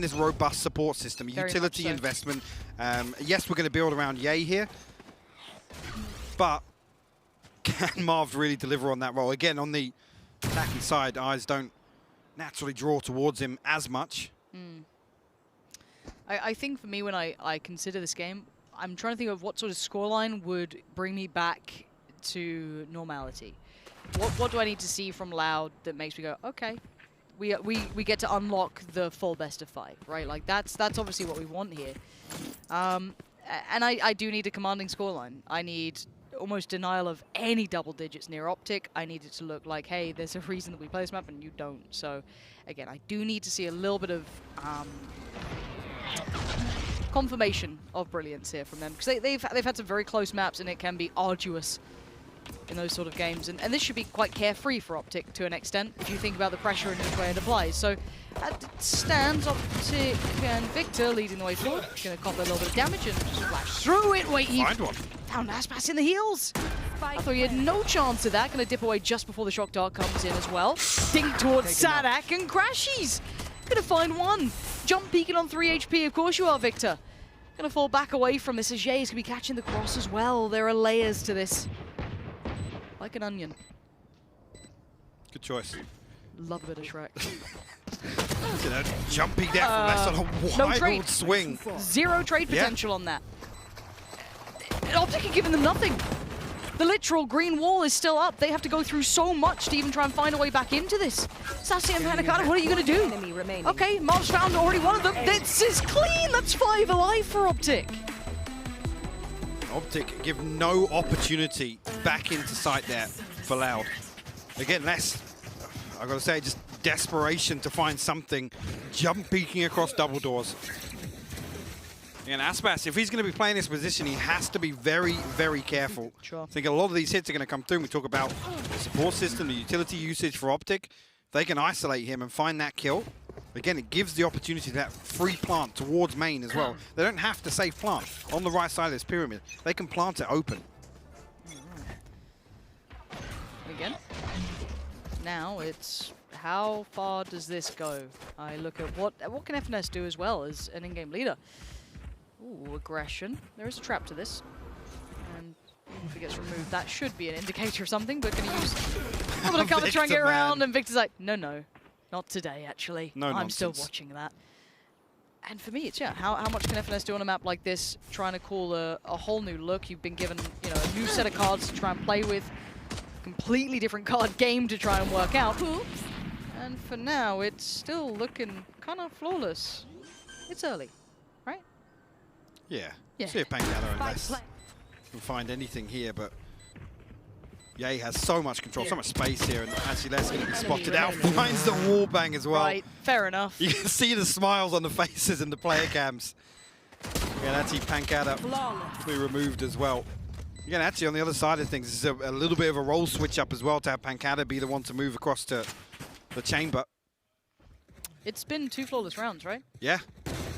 this robust support system, a utility investment. Yes, we're going to build around Yay here, but can Marv really deliver on that role? Again, on the attacking side, eyes don't naturally draw towards him as much. I think for me, when I consider this game, I'm trying to think of what sort of scoreline would bring me back to normality. What do I need to see from Loud that makes me go, okay, we get to unlock the full best of 5, right? Like that's obviously what we want here. And I do need a commanding scoreline. I need almost denial of any double digits near Optic. I need it to look like, hey, there's a reason that we play this map and you don't. So again, I do need to see a little bit of confirmation of brilliance here from them, because they've had some very close maps and it can be arduous in those sort of games, and this should be quite carefree for Optic to an extent if you think about the pressure and which way it applies. So that stands Optic and Victor leading the way forward. Gonna cop a little bit of damage and just flash through it. Wait, he found Aspas in the heels. I thought he had no chance of that. Gonna dip away just before the shock dart comes in as well. Dink towards Sadak and crashes. Gonna find one. Jump peeking on 3 HP, of course you are, Victor. Gonna fall back away from this as Jay is gonna be catching the cross as well. There are layers to this. Like an onion. Good choice. Love a bit of Shrek. Jumping down from left on a wild swing. Zero trade potential on that. Optic are giving them nothing. The literal green wall is still up. They have to go through so much to even try and find a way back into this. Sassy and Panicata, what are you going to do? Okay, Marv's found already one of them. This is clean. That's 5 alive for Optic. Optic give no opportunity back into sight there for Loud. Again, less, I've got to say, just desperation to find something. Jump peeking across double doors. And Aspas, if he's going to be playing this position, he has to be very, very careful. Sure. I think a lot of these hits are going to come through. We talk about the support system, the utility usage for Optic. They can isolate him and find that kill. Again, it gives the opportunity to that free plant towards main as well. They don't have to save plant on the right side of this pyramid. They can plant it open. Again, now it's how far does this go? I look at what can FNS do as well as an in-game leader. Ooh, aggression. There is a trap to this. And if it gets removed, that should be an indicator of something, but gonna use I'm gonna come and try and get around, and Victor's like, no. Not today, actually. No I'm nonsense. still watching that. And for me, it's, how much can FNS do on a map like this, trying to call a whole new look? You've been given, a new set of cards to try and play with, completely different card game to try and work out. And for now, it's still looking kind of flawless. It's early, right? Yeah. See if Pancada unless can find anything here, but Yay has so much control, so much space here, and actually that's going to be spotted out. Finds the wall bang as well. Right, fair enough. You can see the smiles on the faces in the player cams. Again, actually Pancada to be removed as well. Again, actually on the other side of things, this is a little bit of a role switch up as well to have Pancada be the one to move across to the chamber. It's been 2 flawless rounds, right? Yeah,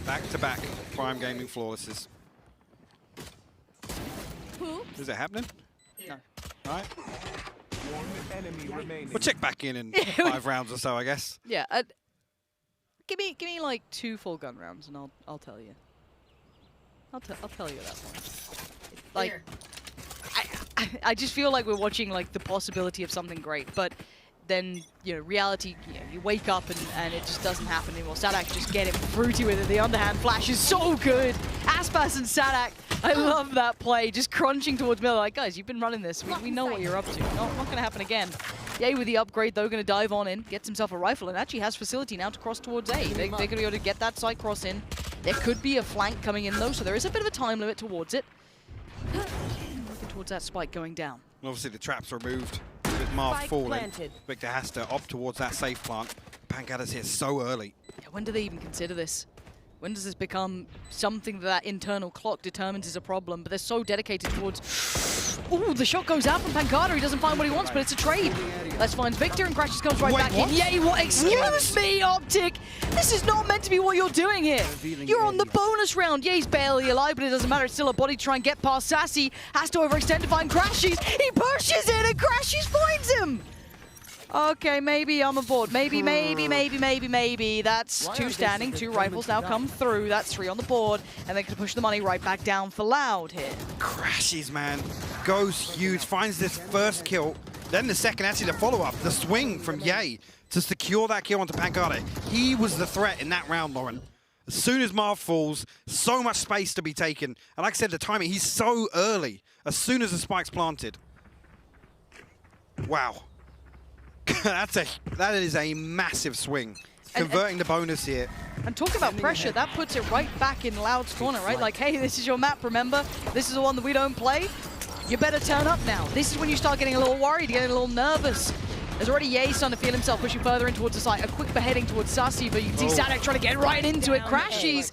back-to-back Prime Gaming flawlesses. Is it happening? No. Right. We'll check back in 5 rounds or so, I guess. Yeah. Give me like 2 full gun rounds, and I'll tell you. I'll tell you at that point. Like, I just feel like we're watching like the possibility of something great, but then reality. You wake up and it just doesn't happen anymore. Sadak just getting fruity with it. The underhand flash is so good. Aspas and Sadak. I love that play, just crunching towards middle. Like, guys, you've been running this. We know what you're up to. Not going to happen again. Yay with the upgrade, though, going to dive on in, gets himself a rifle, and actually has facility now to cross towards A. They're going to be able to get that side cross in. There could be a flank coming in, though, so there is a bit of a time limit towards it. Looking towards that spike going down. Obviously, the trap's removed with Marv falling. Victor has to opt towards that safe plant. Pancada's here so early. Yeah, when do they even consider this? When does this become something that internal clock determines is a problem? But they're so dedicated towards... Ooh, the shot goes out from Pancada. He doesn't find what he wants, but it's a trade. Let's find Victor, and Crashes comes right back in. Yay, what? Excuse me, Optic! This is not meant to be what you're doing here. You're on the bonus round. Yeah, he's barely alive, but it doesn't matter. It's still a body to try and get past Sassy. Has to overextend to find Crashes. He pushes in, and Crashes finds him! Okay, maybe I'm aboard. Maybe. That's 2 standing, 2 rifles now come through. That's 3 on the board, and they can push the money right back down for Loud here. Crashes, man. Goes huge, finds this first kill. Then the second, actually the follow-up, the swing from Ye to secure that kill onto Pancada. He was the threat in that round, Lauren. As soon as Marv falls, so much space to be taken. And like I said, the timing, he's so early. As soon as the spike's planted. Wow. That is a massive swing. Converting the bonus here. And talking about pressure, that puts it right back in Loud's corner, right? Like, hey, this is your map, remember? This is the one that we don't play. You better turn up now. This is when you start getting a little worried, getting a little nervous. There's already Ye starting to feel himself pushing further in towards the site. A quick beheading towards Sassy, but you can see Sadek trying to get right into it. Crashes.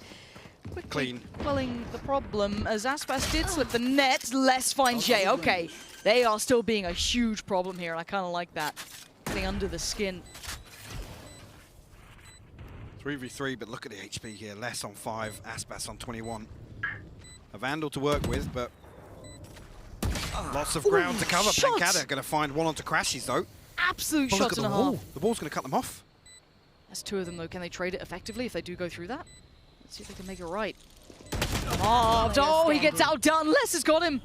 Clean. Quelling the problem as Aspas did slip the net. Less finds Ye. Okay, they are still being a huge problem here, and I kind of like that. Getting under the skin. 3v3, but look at the HP here. Less on 5, Aspas on 21. A Vandal to work with, but lots of ground to cover. Pancada going to find one onto Crashes, though. Absolute Oh, shots and a half. The wall's going to cut them off. That's 2 of them, though. Can they trade it effectively if they do go through that? Let's see if they can make it right. Oh, he gets outdone. Les has got him.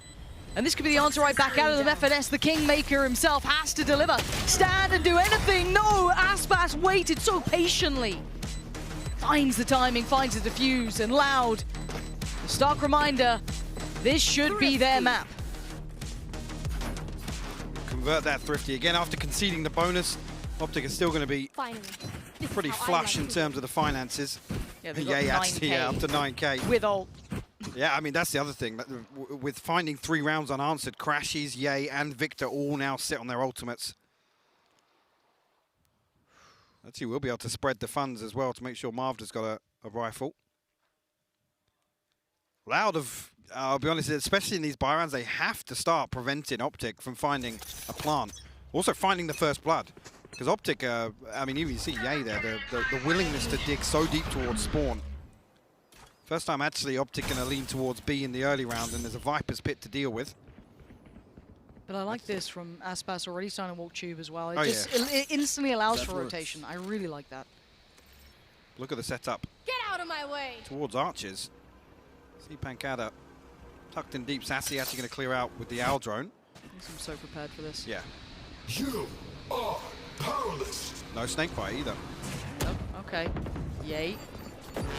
And this could be the answer right back out of the FNS. The Kingmaker himself has to deliver. Stand and do anything. No, Aspas waited so patiently. Finds the timing, finds the defuse, and Loud. A stark reminder, this should be their map. Convert that Thrifty again after conceding the bonus. Optic is still going to be pretty flush in terms of the finances. Yeah, they've got 9K. Up to 9K. With ult. Yeah, I mean, that's the other thing. With finding 3 rounds unanswered, Crashes, Ye, and Victor all now sit on their ultimates. Actually, we'll be able to spread the funds as well to make sure Marvda's got a rifle. Loud I'll be honest, especially in these buy rounds, they have to start preventing Optic from finding a plant. Also finding the first blood. Because Optic, I mean, even you see Ye there, the willingness to dig so deep towards spawn. First time actually Optic going to lean towards B in the early round, and there's a Viper's Pit to deal with. But I like this from Aspas already starting to walk tube as well. It instantly allows for rotation. I really like that. Look at the setup. Get out of my way! Towards Archers. See Pancada tucked in deep. Sassy actually going to clear out with the Owl drone. I'm so prepared for this. Yeah. You are powerless. No snake bite either. Oh, okay. Yay.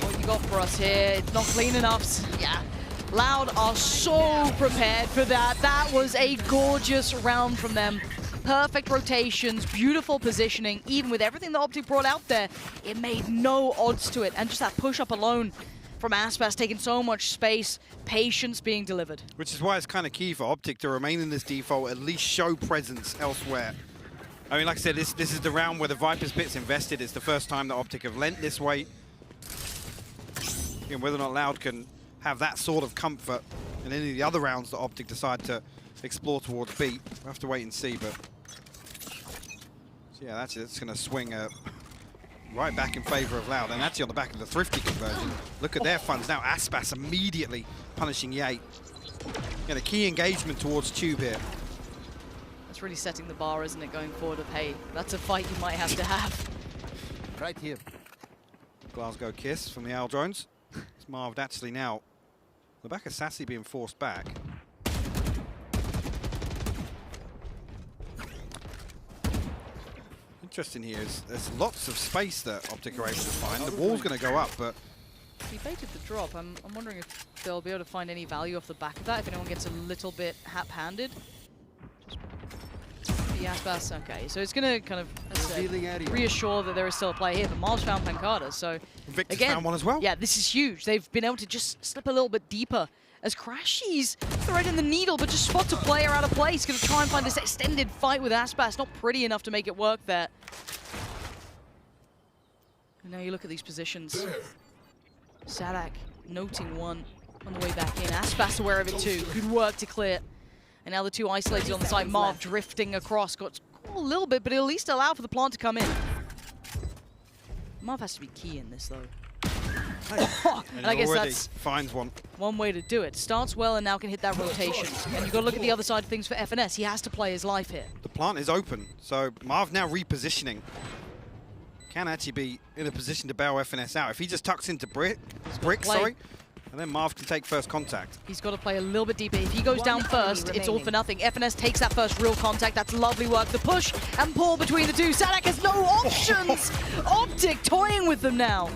What you got for us here? It's not clean enough. Yeah. Loud are so prepared for that. That was a gorgeous round from them. Perfect rotations, beautiful positioning. Even with everything that Optic brought out there, it made no odds to it. And just that push-up alone from Aspas taking so much space, patience being delivered. Which is why it's kind of key for Optic to remain in this default, at least show presence elsewhere. I mean, like I said, this is the round where the Viper's Pit's invested. It's the first time that Optic have lent this way. And whether or not Loud can have that sort of comfort in any of the other rounds that Optic decide to explore towards B, we'll have to wait and see. But so yeah, that's going to swing right back in favor of Loud, and actually on the back of the Thrifty conversion. Look at their funds now. Aspas immediately punishing Ye. Yeah, the key engagement towards Tube here. That's really setting the bar, isn't it, going forward of, hey, that's a fight you might have to have. Right here. Glasgow kiss from the Owl drones. It's Marved actually now. The back of Sassy being forced back. Interesting here is there's lots of space that Optic are able to find. The wall's going to go up, but He baited the drop. I'm wondering if they'll be able to find any value off the back of that, if anyone gets a little bit hap-handed. The Aspas, okay, so it's going to kind of, as I said, reassure that there is still a play here, but Miles found Pancada, so Victor's again, found one as well. Yeah, this is huge. They've been able to just slip a little bit deeper as Crashy's threading the needle, but just spots a player out of place. Going to try and find this extended fight with Aspas. Not pretty enough to make it work there. And now you look at these positions. Sadak noting one on the way back in. Aspas aware of it too. Good work to clear. And now the two isolated on the side. Marv drifting across. Got a little bit, but it'll at least allow for the plant to come in. Marv has to be key in this though. And I guess already that's finds one. one way to do it. Starts well and now can hit that rotation. And you've got to look at the other side of things for FNS. He has to play his life here. The plant is open, so Marv now repositioning. Can actually be in a position to bail FNS out. If he just tucks into brick, sorry, and then Marv can take first contact. He's got to play a little bit deeper. If he goes down first, it's all for nothing. FNS takes that first real contact. That's lovely work. The push and pull between the two. Sadak has no options. Optic toying with them now.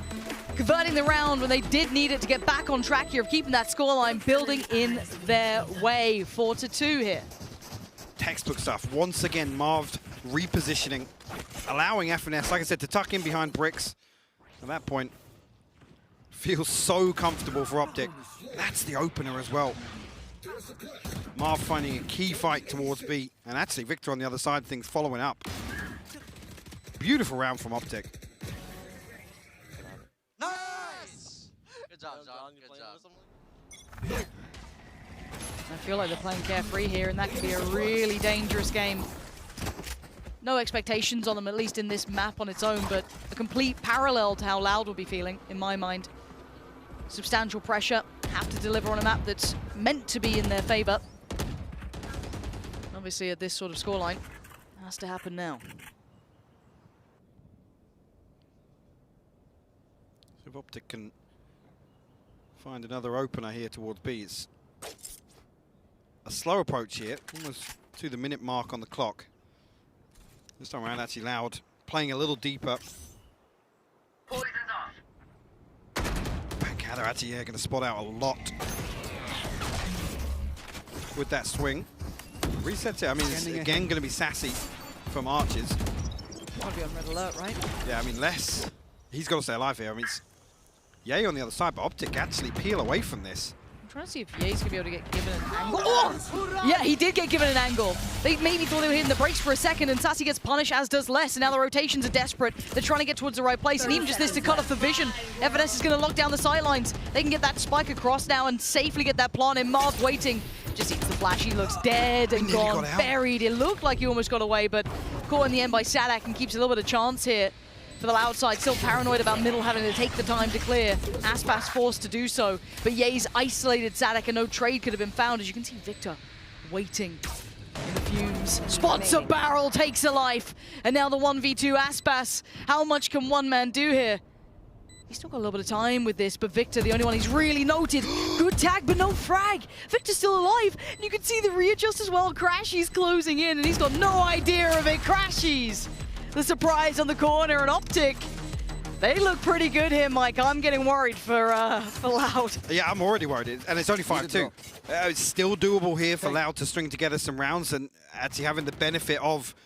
Converting the round when they did need it to get back on track here of keeping that scoreline building in their way. 4-2 here. Textbook stuff. Once again, Marv repositioning, allowing FNS, like I said, to tuck in behind bricks. At that point, feels so comfortable for Optic. That's the opener as well. Marv finding a key fight towards B, and actually Victor on the other side, things following up. Beautiful round from Optic. Nice! Good job, John. Good job. I feel like they're playing carefree here, and that could be a really dangerous game. No expectations on them, at least in this map on its own, but a complete parallel to how Loud will be feeling, in my mind. Substantial pressure, have to deliver on a map that's meant to be in their favor. Obviously, at this sort of scoreline, has to happen now. So if Optic can find another opener here towards B, it's a slow approach here, almost to the minute mark on the clock. This time around, actually Loud playing a little deeper. Pancada actually going to spot out a lot with that swing. Resets it. I mean, it's again going to be sassy from Archers. Want to be on red alert, right? Yeah, I mean, he's got to stay alive here. I mean, it's Yay on the other side, but Optic actually peel away from this. I'm trying to see if Ye's gonna be able to get given an angle. Oh! Yeah, he did get given an angle. They maybe thought they were hitting the brakes for a second, and Sassy gets punished, as does Les, and now the rotations are desperate. They're trying to get towards the right place, and even just this to cut off the vision. FNS is gonna lock down the sidelines. They can get that spike across now and safely get that plant in. Marv waiting. Just eats the flash. He looks dead and gone, buried. It looked like he almost got away, but caught in the end by Sadak and keeps a little bit of chance here. For the Loud side, still paranoid about middle having to take the time to clear. Aspas forced to do so, but Ye's isolated Sadak and no trade could have been found. As you can see, Victor waiting in the fumes. Spots a barrel, takes a life, and now the 1v2 Aspas. How much can one man do here? He's still got a little bit of time with this, but Victor, the only one he's really noted. Good tag, but no frag. Victor's still alive, and you can see the readjust as well. Crashy's closing in, and he's got no idea of it. Crashy's the surprise on the corner, and Optic, they look pretty good here, Mike. I'm getting worried for Loud. Yeah, I'm already worried, and it's only 5-2. It's still doable here for Loud to string together some rounds and actually having the benefit of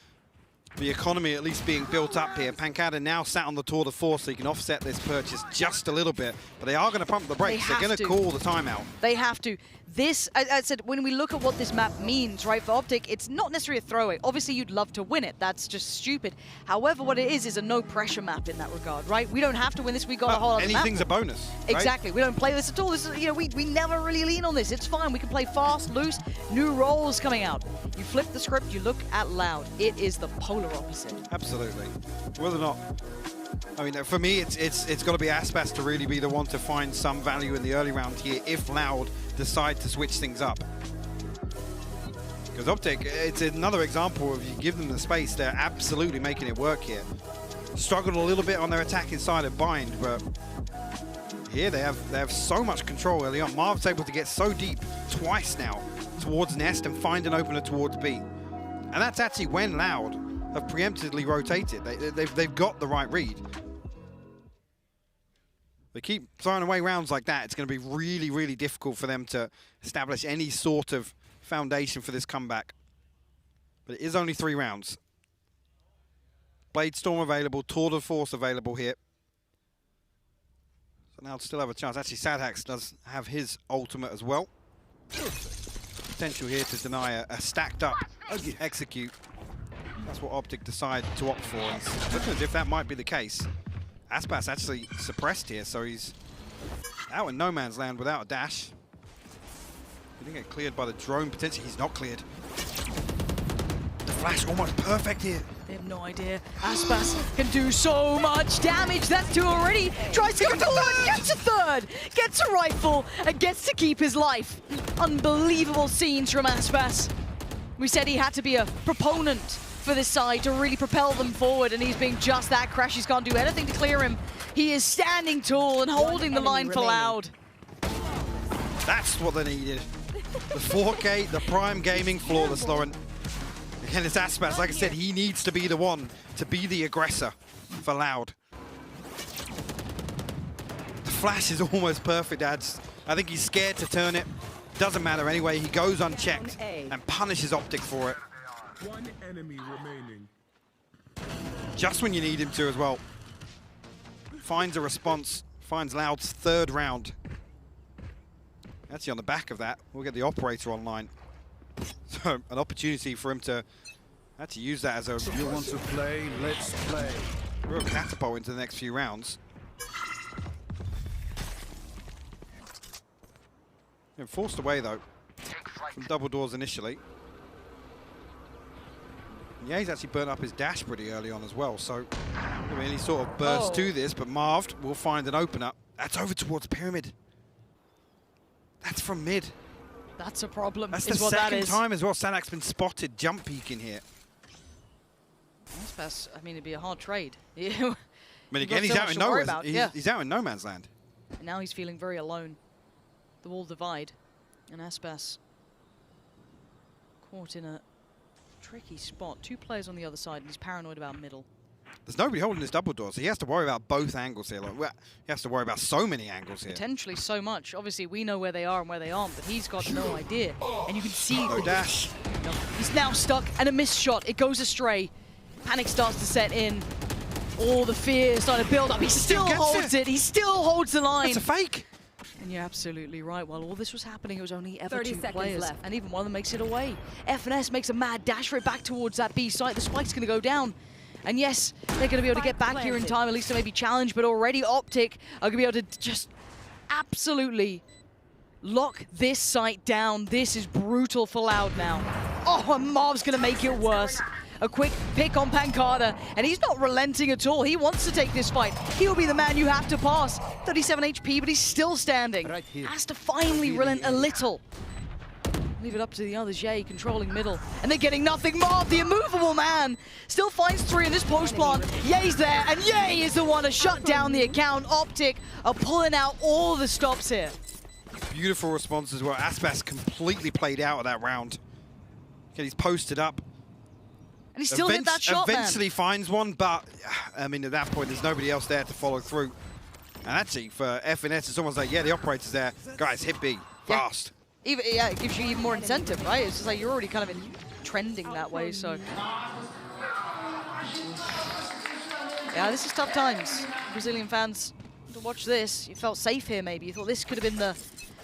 the economy at least being built up here. Pancada now sat on the tour de force, so he can offset this purchase just a little bit, but they are going to pump the brakes. They're going to call the timeout. They have to. This, I said, when we look at what this map means, right, for Optic, it's not necessarily a throwaway. Obviously, you'd love to win it. That's just stupid. However, what it is a no-pressure map in that regard, right? We don't have to win this. We got a whole other map. Anything's a bonus, right? Exactly. We don't play this at all. This is, you know, we never really lean on this. It's fine. We can play fast, loose, new roles coming out. You flip the script, you look at Loud. It is the polar opposite. Absolutely. Whether or not, I mean, for me, it's got to be Aspas to really be the one to find some value in the early round here if Loud decide to switch things up. Because Optic, it's another example of you give them the space, they're absolutely making it work here. Struggled a little bit on their attacking side of Bind, but here they have so much control early on. Marv's able to get so deep twice now towards Nest and find an opener towards B. And that's actually when Loud have preemptively rotated. They've got the right read. They keep throwing away rounds like that. It's going to be really, really difficult for them to establish any sort of foundation for this comeback. But it is only 3 rounds. Blade Storm available, Tour de Force available here. So now still have a chance. Actually, Sadhax does have his ultimate as well. Potential here to deny a stacked up execute. That's what Optic decide to opt for. And it's looking as if that might be the case. Aspas actually suppressed here, so he's out in no man's land without a dash. He didn't get cleared by the drone. Potentially he's not cleared. The flash almost perfect here. have no idea. Aspas can do so much damage. That's 2 already. Tries to go forward, gets a 3rd, gets a rifle, and gets to keep his life. Unbelievable scenes from Aspas. We said he had to be a proponent for this side to really propel them forward, and he's being just that. Crashies can't do anything to clear him. He is standing tall and holding the line for Loud. That's what they needed. The 4K, the prime gaming flawless, Lauren. Again, it's Aspas. Like I said, he needs to be the one to be the aggressor for Loud. The flash is almost perfect, Ads. I think he's scared to turn it. Doesn't matter anyway. He goes unchecked and punishes Optic for it. One enemy remaining. Just when you need him to as well. Finds a response. Finds Loud's 3rd round. Actually, on the back of that, we'll get the operator online. So, an opportunity for him to actually use that as a You want to play? Let's play. real catapult into the next few rounds. Forced away, though, from double doors initially. Yeah, he's actually burnt up his dash pretty early on as well, so I mean, he sort of burst to this, but Marved will find an opener. That's over towards Pyramid. That's from mid. That's a problem. That's the second time as well Sanak's been spotted jump peeking here. Aspas, I mean, it'd be a hard trade. I mean, again, he's out in nowhere. He's out in no man's land. And now he's feeling very alone. The wall divide, and Aspas caught in a tricky spot. 2 players on the other side, and he's paranoid about middle. There's nobody holding his double door, so he has to worry about both angles here. Like, well, he has to worry about so many angles here. Potentially so much. Obviously, we know where they are and where they aren't, but he's got no idea. And you can see No dash. he's now stuck, and a missed shot. It goes astray. Panic starts to set in. All the fear starting to build up. He still holds it. He still holds the line. That's a fake. And you're absolutely right. While all this was happening, it was only ever 30 2 seconds players. left. And even one of them makes it away. F&S makes a mad dash for it back towards that B site. The spike's going to go down. And yes, they're going to be able to get back here in time, at least to maybe challenge. But already Optic are going to be able to just absolutely lock this site down. This is brutal for Loud now. Oh, and Marv's going to make it worse. A quick pick on Pancada, and he's not relenting at all. He wants to take this fight. He'll be the man you have to pass. 37 HP, but he's still standing. Right here. Has to finally relent a little. Leave it up to the others. Yay, controlling middle. And they're getting nothing. Marv, the immovable man, still finds 3 in this post plant. Ye's there, and Yay is the one to shut down the account. Optic are pulling out all the stops here. Beautiful response as well. Aspas completely played out of that round. Okay, he's posted up. And he still hit that shot, Eventually finds one, but I mean, at that point, there's nobody else there to follow through. And actually, for F&S, it's almost like, yeah, the operator's there. Guys, hit B, fast. Even, yeah, it gives you even more incentive, right? It's just like you're already kind of trending that way, so. Yeah, this is tough times. Brazilian fans, to watch this, you felt safe here maybe. You thought this could have been the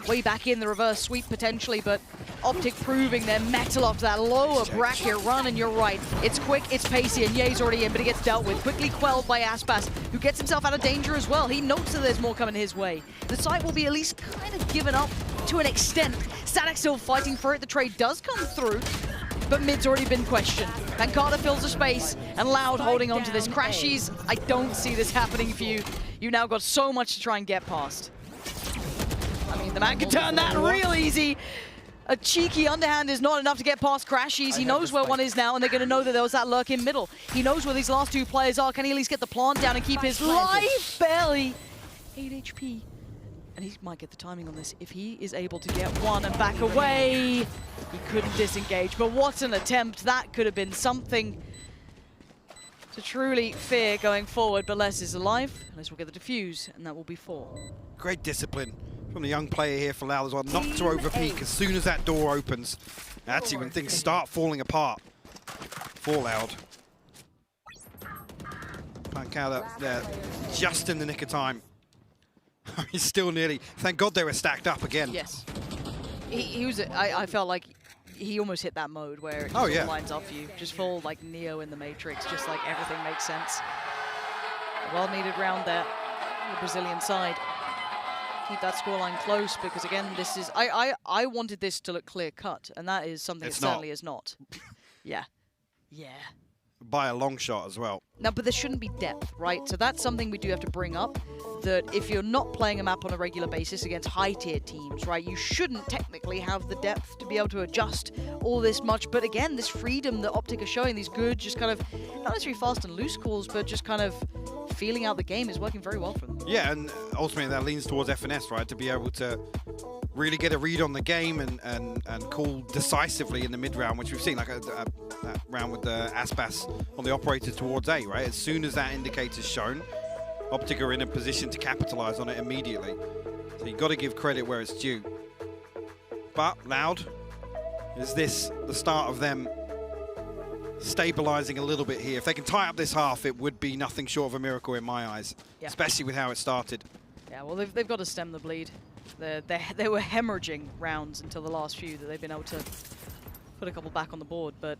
way back in, the reverse sweep potentially, but Optic proving their metal off that lower bracket run, and you're right. It's quick, it's pacey, and Ye's already in, but he gets dealt with. Quickly quelled by Aspas, who gets himself out of danger as well. He notes that there's more coming his way. The site will be at least kind of given up to an extent. Static still fighting for it. The trade does come through, but mid's already been questioned. Pancada fills the space, and Loud holding on to this. Crashies, I don't see this happening for you. You now got so much to try and get past. I mean, the man can turn that real easy. A cheeky underhand is not enough to get past Crashies. He knows where one is now, and they're going to know that there was that lurk in middle. He knows where these last 2 players are. Can he at least get the plant down and keep his life barely? 8 HP. And he might get the timing on this if he is able to get one and back away. He couldn't disengage, but what an attempt. That could have been something to truly fear going forward, but Les is alive. Les will get the defuse, and that will be 4. Great discipline from the young player here for Loud as well. Not to overpeak as soon as that door opens. Actually, when things start falling apart for Loud. Pancada there, just in the nick of time. He's still nearly, thank God they were stacked up again. Yes. He was, I felt like he almost hit that mode where it just lines up for you. Just full like Neo in the Matrix, just like everything makes sense. A well-needed round there, the Brazilian side. Keep that scoreline close because again, this is, I wanted this to look clear-cut, and that is something it certainly is not. Yeah. Yeah. by a long shot as well. Now, but there shouldn't be depth, right? So that's something we do have to bring up, that if you're not playing a map on a regular basis against high-tier teams, right, you shouldn't technically have the depth to be able to adjust all this much. But again, this freedom that Optic are showing, these good, just kind of, not necessarily fast and loose calls, but just kind of feeling out the game is working very well for them. Yeah, and ultimately that leans towards FNS, right, to be able to really get a read on the game and call decisively in the mid-round, which we've seen, like that round with the Aspas on the operator towards A, right? As soon as that indicator's shown, Optic are in a position to capitalize on it immediately. So you've got to give credit where it's due. But Loud, is this the start of them stabilizing a little bit here? If they can tie up this half, it would be nothing short of a miracle in my eyes, especially with how it started. Yeah, well, they've got to stem the bleed. They were hemorrhaging rounds until the last few that they've been able to put a couple back on the board. But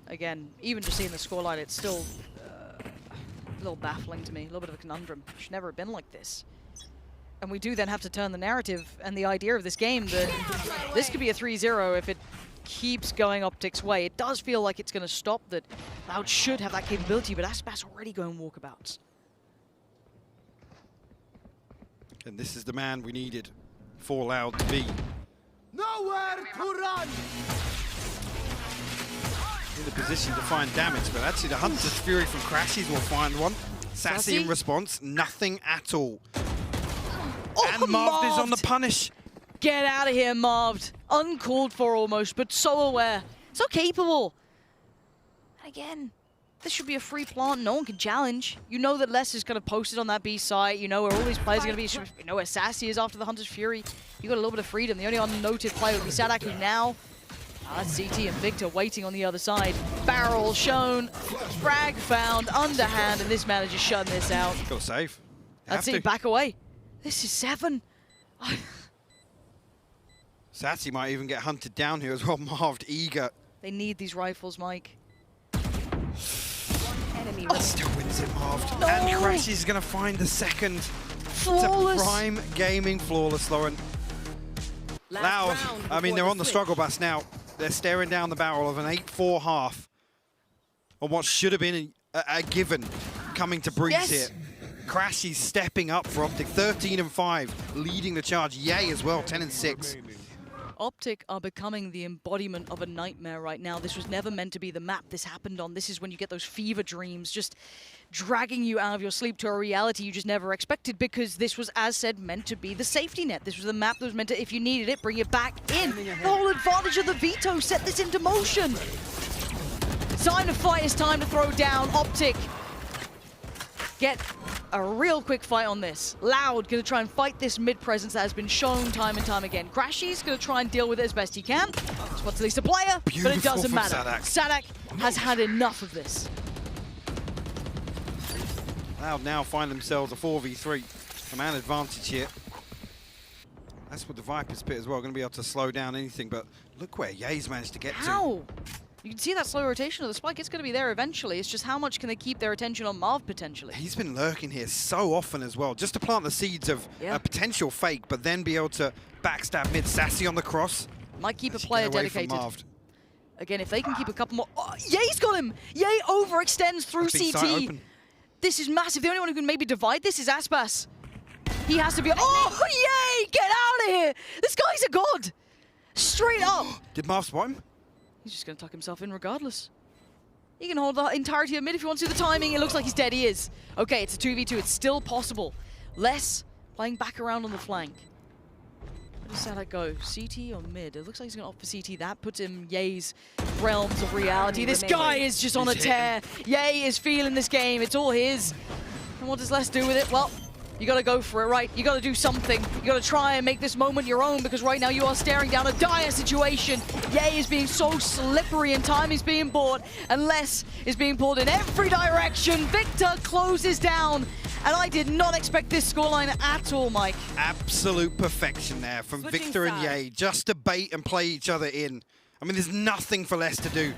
again, even just seeing the scoreline, it's still a little baffling to me, a little bit of a conundrum. It should never have been like this. And we do then have to turn the narrative and the idea of this game that this could be a 3-0 if it keeps going Optic's way. It does feel like it's going to stop, that Loud should have that capability, but Aspas already going walkabouts. And this is the man we needed for Loud to be. Nowhere to run! In the position to find damage, but actually the Hunter's Fury from Crashies will find one. Sassy in response, nothing at all. Oh, and Marv is on the punish. Get out of here, Marv. Uncalled for almost, but so aware. So capable. And again, this should be a free plant. No one can challenge. You know that Les is going to post it on that B site. You know where all these players are going to be. You know where Sassy is after the Hunter's Fury. You got a little bit of freedom. The only unnoted player would be Sadak, who now... that's CT and Victor waiting on the other side. Barrel shown, frag found, underhand, and this man is just shutting this out. Got to save. Let's see, back away. This is 7. Sassy might even get hunted down here as well. Marv eager. They need these rifles, Mike. Still wins it, Marv. No. And Crash is going to find the second. Flawless. It's a prime gaming flawless, Lauren. Loud. I mean, they're on the struggle bus now. They're staring down the barrel of an 8-4 half on what should have been a given coming to Breeze here. Crashy stepping up for Optic, 13-5, leading the charge. Yay as well, 10-6. Optic are becoming the embodiment of a nightmare right now. This was never meant to be the map this happened on. This is when you get those fever dreams just dragging you out of your sleep to a reality you just never expected, because this was, as said, meant to be the safety net. This was the map that was meant to, if you needed it, bring it back in. The whole advantage of the veto set this into motion. Time to fight, it's time to throw down. Optic get a real quick fight on this. Loud gonna try and fight this mid presence that has been shown time and time again. Crashy's gonna try and deal with it as best he can. Spots at least a player, but it doesn't matter. Sadak has had enough of this. Loud now find themselves a 4v3. A man advantage here. That's what the Viper's pit as well, going to be able to slow down anything, but look where Ye's managed to get to. You can see that slow rotation of the spike. It's going to be there eventually. It's just how much can they keep their attention on Marv potentially. He's been lurking here so often as well, just to plant the seeds of a potential fake, but then be able to backstab mid. Sassy on the cross. Might keep a player dedicated. Again, if they can keep a couple more... Oh, Ye's got him! Ye overextends through CT. This is massive. The only one who can maybe divide this is Aspas. He has to be... Oh, Ye! Get out of here! This guy's a god! Straight up! Did Marv spot him? He's just going to tuck himself in regardless. He can hold the entirety of mid if he wants to do the timing. It looks like he's dead. He is. Okay, it's a 2v2. It's still possible. Les playing back around on the flank. Where does Sadak go? CT or mid? It looks like he's going to opt for CT. That puts him Ye's realms of reality. This guy is just on a tear. Ye is feeling this game. It's all his. And what does Les do with it? Well, you got to go for it, right? You got to do something. You got to try and make this moment your own, because right now you are staring down a dire situation. Ye is being so slippery and time is being bought, and Les is being pulled in every direction. Victor closes down, and I did not expect this scoreline at all, Mike. Absolute perfection there from Victor and Ye, just to bait and play each other in. I mean, there's nothing for Les to do.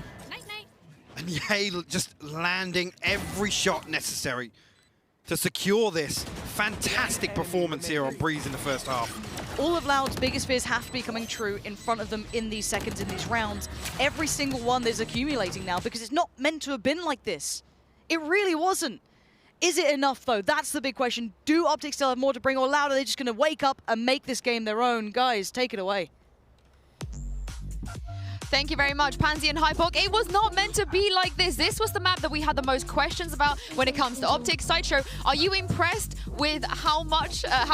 And Ye just landing every shot necessary to secure this. Fantastic performance here on Breeze in the first half. all of Loud's biggest fears have to be coming true in front of them in these seconds, in these rounds. Every single one is accumulating now because it's not meant to have been like this. It really wasn't. Is it enough, though? That's the big question. Do Optic still have more to bring, or Loud, are they just going to wake up and make this game their own? Guys, take it away. Thank you very much, Pansy and Hypok. It was not meant to be like this. This was the map that we had the most questions about when it comes to Optic. Sideshow, are you impressed with how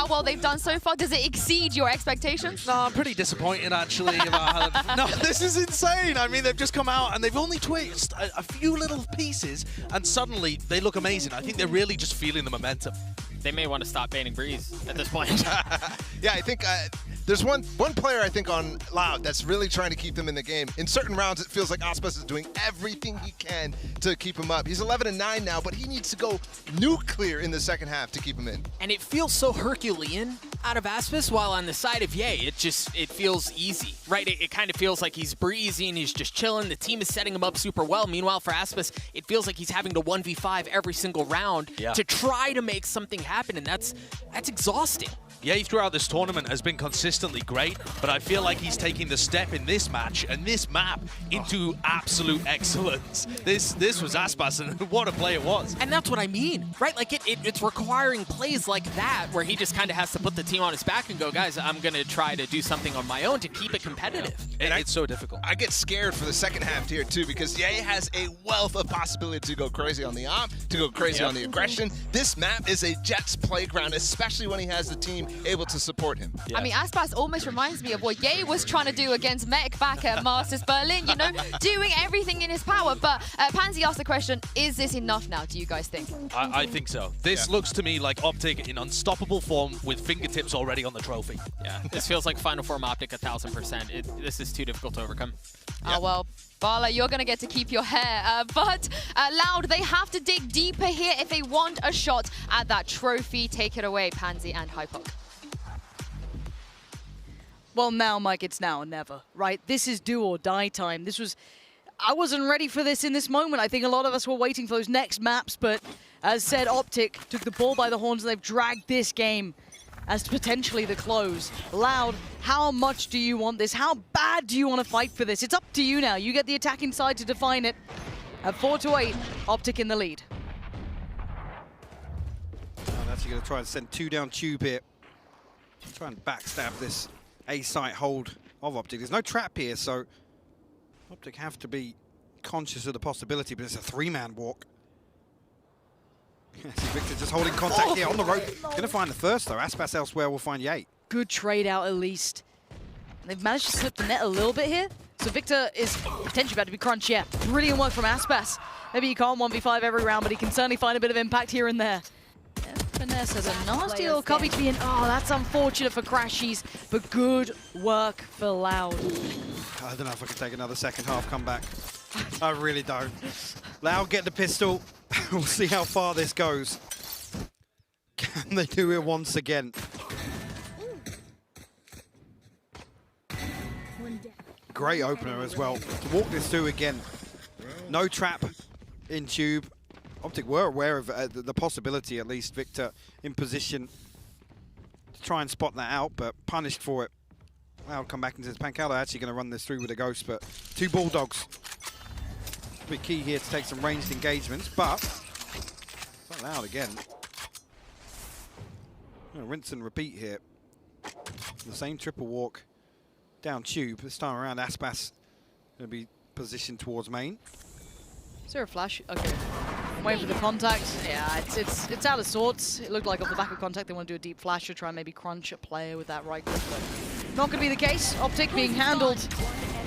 well they've done so far? Does it exceed your expectations? No, I'm pretty disappointed, actually, about how... No, this is insane. I mean, they've just come out and they've only tweaked a few little pieces, and suddenly they look amazing. I think they're really just feeling the momentum. They may want to stop banning Breeze at this point. Yeah, I think there's one player I think on Loud that's really trying to keep them in the game. In certain rounds, it feels like Aspas is doing everything he can to keep him up. He's 11-9 now, but he needs to go nuclear in the second half to keep him in. And it feels so Herculean out of Aspas, while on the side of Ye, it feels easy, right? It kind of feels like he's breezing, he's just chilling. The team is setting him up super well. Meanwhile, for Aspas, it feels like he's having to 1v5 every single round to try to make something happen, and that's exhausting. Ye throughout this tournament has been consistently great, but I feel like he's taking the step in this match and this map into absolute excellence. This was Aspas, and what a play it was. And that's what I mean, right? Like it's requiring plays like that where he just kind of has to put the team on his back and go, guys, I'm going to try to do something on my own to keep it competitive. And it's so difficult. I get scared for the second half here too, because Ye has a wealth of possibility to go crazy on the op, to go crazy on the aggression. This map is a Jets playground, especially when he has the team able to support him. Yeah. I mean, Aspas almost reminds me of what Ye was trying to do against Mech back at Masters Berlin, you know, doing everything in his power. But Pansy asked the question, is this enough now, do you guys think? I think so. This looks to me like Optic in unstoppable form with fingertips already on the trophy. Yeah, this feels like Final Form Optic 1000%. This is too difficult to overcome. Oh, well, Bala, you're going to get to keep your hair. But Loud, they have to dig deeper here if they want a shot at that trophy. Take it away, Pansy and Hypok. Well, now, Mike, it's now or never, right? This is do or die time. I wasn't ready for this in this moment. I think a lot of us were waiting for those next maps, but as said, Optic took the ball by the horns and they've dragged this game as potentially the close. Loud, how much do you want this? How bad do you want to fight for this? It's up to you now. You get the attacking side to define it. At 4-8, Optic in the lead. I'm actually going to try and send 2 down tube here. Try and backstab this A-site hold of Optic. There's no trap here, so Optic have to be conscious of the possibility, but it's a 3-man walk. Victor just holding contact here on the rope. Going to find the first, though. Aspas elsewhere will find Ye. Good trade out, at least. And they've managed to slip the net a little bit here. So Victor is potentially about to be crunched, yeah. Brilliant work from Aspas. Maybe he can't 1v5 every round, but he can certainly find a bit of impact here and there. Finesse has a nasty little cubby to be in. Oh, that's unfortunate for Crashies, but good work for Loud. I don't know if I can take another second half comeback. I really don't. Loud get the pistol. We'll see how far this goes. Can they do it once again? Great opener as well. To walk this through again. No trap in tube. Optic were aware of the possibility, at least. Victor in position to try and spot that out, but punished for it. Loud come back into this. Pancalo actually going to run this through with a ghost, but 2 Bulldogs. Be key here to take some ranged engagements, but not Loud again. Rinse and repeat here. The same triple walk down tube. This time around, Aspas going to be positioned towards main. Is there a flash? Okay. Waiting for the contact. Yeah, it's out of sorts. It looked like off the back of contact they want to do a deep flash to try and maybe crunch a player with that right click, but not going to be the case. Optic being handled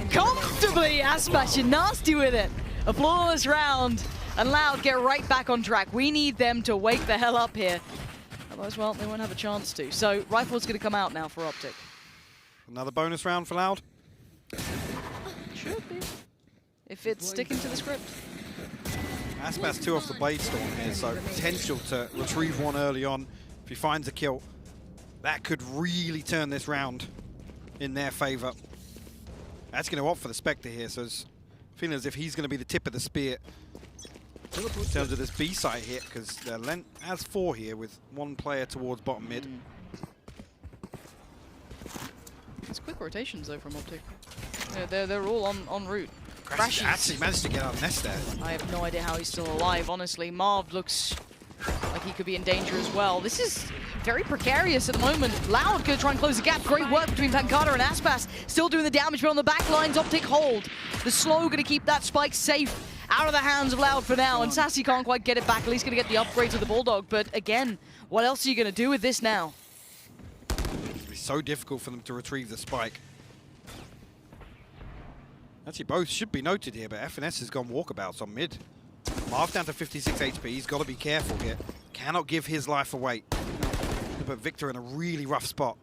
comfortably. Aspas, you're nasty with it. A flawless round. And Loud get right back on track. We need them to wake the hell up here. Otherwise, well, they won't have a chance to. So Rifle's going to come out now for Optic. Another bonus round for Loud? Should be. If it's sticking to the script. Aspas 2 off the Blade Storm here, so potential to retrieve one early on. If he finds a kill, that could really turn this round in their favor. That's going to opt for the Spectre here, so it's feeling as if he's going to be the tip of the spear in terms of this B site hit, because Lent has 4 here with 1 player towards bottom mid. It's quick rotations though from Optic. Yeah, they're all en route. Crashes actually managed to get out of nest there. I have no idea how he's still alive, honestly. Marv looks like he could be in danger as well. This is very precarious at the moment. Loud gonna try and close the gap. Great work between Pancada and Aspas. Still doing the damage, but on the back lines, Optic hold. The slow gonna keep that spike safe out of the hands of Loud for now, and Sassy can't quite get it back. At least gonna get the upgrade to the Bulldog, but again, what else are you gonna do with this now? It'll be so difficult for them to retrieve the spike. Actually, both should be noted here, but FNS has gone walkabouts on mid. Marv down to 56 HP. He's got to be careful here. Cannot give his life away. To put Victor in a really rough spot.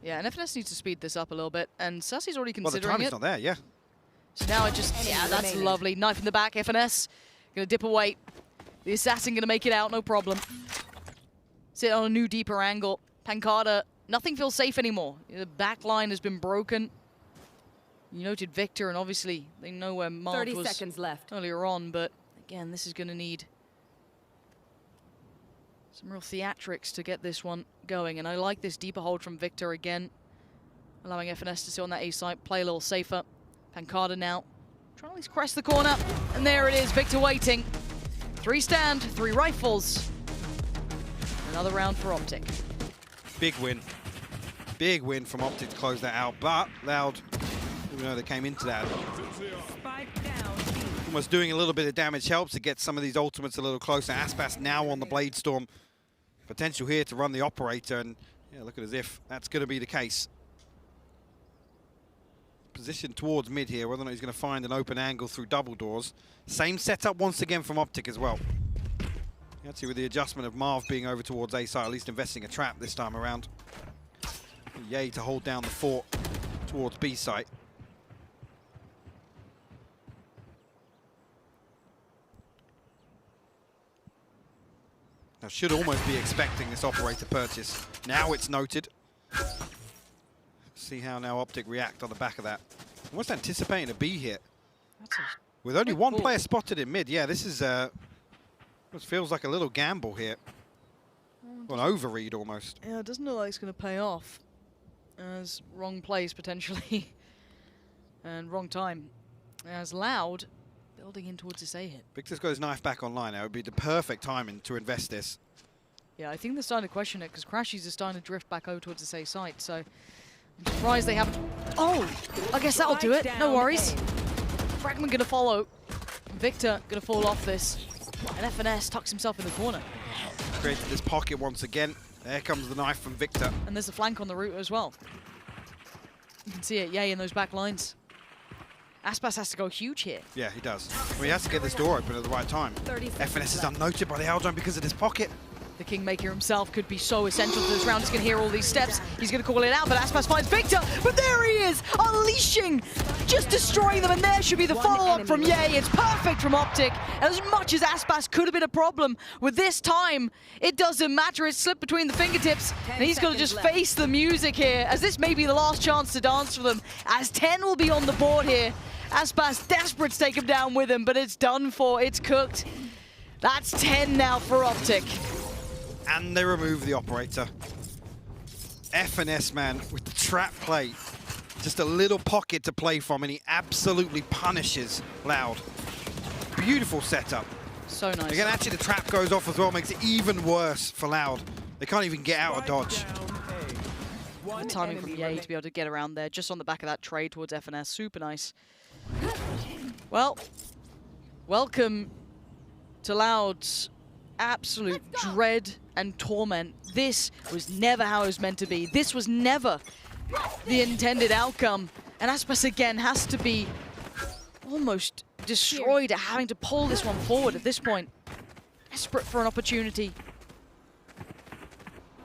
Yeah, and FNS needs to speed this up a little bit, and Sassy's already Well, the considering timing's it. not there, yeah. So now it just, yeah, that's lovely. Knife in the back, FNS gonna dip away. The assassin gonna make it out, no problem. Sit on a new, deeper angle. Pancada, nothing feels safe anymore. The back line has been broken. You noted Victor, and obviously they know where Marv 30 was seconds left. earlier on, but again, this is gonna need some real theatrics to get this one going, and I like this deeper hold from Victor again, allowing FNS to sit on that A site, play a little safer. Pancada now, trying to at least crest the corner, and there it is, Victor waiting. 3 stand, 3 rifles. Another round for Optic. Big win. Big win from Optic to close that out, but Loud, even though they came into that, almost doing a little bit of damage helps to get some of these ultimates a little closer. Aspas now on the Blade Storm. Potential here to run the operator, and yeah, look at as if that's going to be the case. Position towards mid here, whether or not he's going to find an open angle through double doors. Same setup once again from Optic as well. Actually, with the adjustment of Marv being over towards A side, at least investing a trap this time around. Yay to hold down the fort towards B site. Now should almost be expecting this operator purchase. Now it's noted. See how now Optic react on the back of that. Almost anticipating a B hit. With only one player spotted in mid. Yeah, this is this feels like a little gamble here. Well, an overread almost. Yeah, it doesn't look like it's going to pay off. As wrong place potentially. And wrong time. As Loud building in towards this A hit. Victor's got his knife back online now. It would be the perfect timing to invest this. Yeah, I think they're starting to question it because Crashies are starting to drift back over towards this A site. So I'm surprised they haven't. Oh, I guess that'll do it. No worries. Fragment gonna follow. Victor gonna fall off this. And FNS tucks himself in the corner. Created this pocket once again. There comes the knife from Victor. And there's a flank on the route as well. You can see it, yay, in those back lines. Aspas has to go huge here. Yeah, he does. Well, he has to get this door open at the right time. FNS is unnoted by the Aldrone because of this pocket. The Kingmaker himself could be so essential to this round. He's going to hear all these steps. He's going to call it out, but Aspas finds Victor. But there he is, unleashing, just destroying them. And there should be the follow-up from Ye. It's perfect from Optic. As much as Aspas could have been a problem with this time, it doesn't matter. It's slipped between the fingertips. And he's going to just face the music here, as this may be the last chance to dance for them. As 10 will be on the board here. Aspas desperate to take him down with him, but it's done for. It's cooked. That's 10 now for Optic. And they remove the operator. FNS, man, with the trap play. Just a little pocket to play from, and he absolutely punishes Loud. Beautiful setup. So nice. Again, actually, the trap goes off as well, makes it even worse for Loud. They can't even get out of dodge. The timing from Ye to be able to get around there, just on the back of that trade towards FNS. Super nice. Well, welcome to Loud's absolute dread and torment. This was never how it was meant to be. This was never the intended outcome. And Aspas again has to be almost destroyed at having to pull this one forward at this point. Desperate for an opportunity.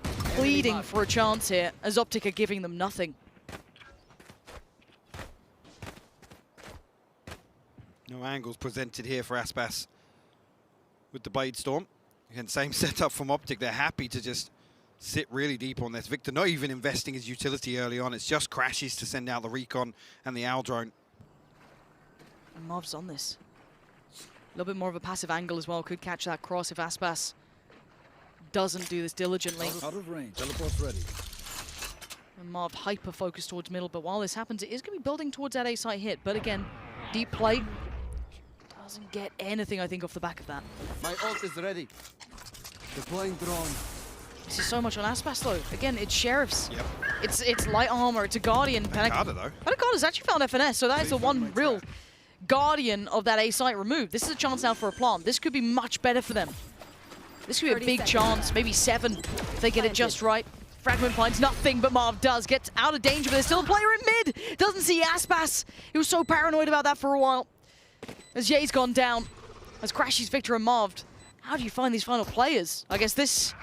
Pleading for a chance here, as Optic are giving them nothing. No angles presented here for Aspas with the Blade Storm. Again, same setup from Optic. They're happy to just sit really deep on this. Victor not even investing his utility early on. It's just Crashies to send out the recon and the Aldrone. And Marv's on this. A little bit more of a passive angle as well. Could catch that cross if Aspas doesn't do this diligently. Out of range. Teleport's ready. And Marv hyper-focused towards middle, but while this happens, it is going to be building towards that A-site hit. But again, deep play doesn't get anything, I think, off the back of that. My ult is ready. Deploying drone. This is so much on Aspas, though. Again, it's Sheriffs. Yep. It's light armor, it's a Guardian. Panicada, though. Panicada's actually found FNS, so that is the one real Guardian of that A-site removed. This is a chance now for a plant. This could be much better for them. This could be a big chance, maybe 7 if they get it just right. Fragment finds nothing, but Marv does. Gets out of danger, but there's still a player in mid. Doesn't see Aspas. He was so paranoid about that for a while. As Ye's gone down, as Crashy's Victor and Marv. How do you find these final players? I guess this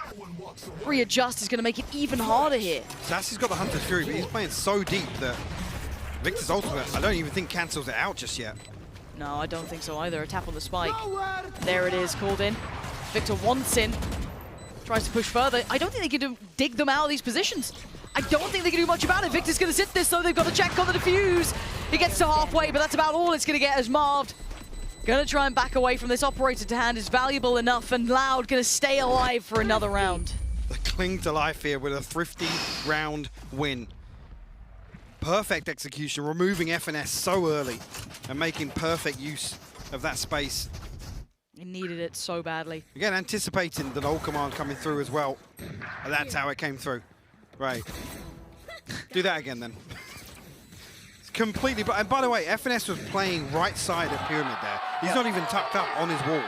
readjust is going to make it even harder here. Sassy's got the Hunter's Fury, but he's playing so deep that Victor's ultimate, I don't even think cancels it out just yet. No, I don't think so either. A tap on the spike. There it is, called in. Victor wants in. Tries to push further. I don't think they can dig them out of these positions. I don't think they can do much about it. Victor's going to sit this, though. They've got to check on the defuse. He gets to halfway, but that's about all it's going to get as Marv. Gonna try and back away from this. Operator to hand is valuable enough, and Loud gonna stay alive for another round. They cling to life here with a thrifty round win. Perfect execution, removing FNS so early and making perfect use of that space. He needed it so badly. Again, anticipating the null command coming through as well. And that's how it came through. Right. Do that again then. Completely, and by the way, FNS was playing right side of Pyramid there. He's not even tucked up on his wall.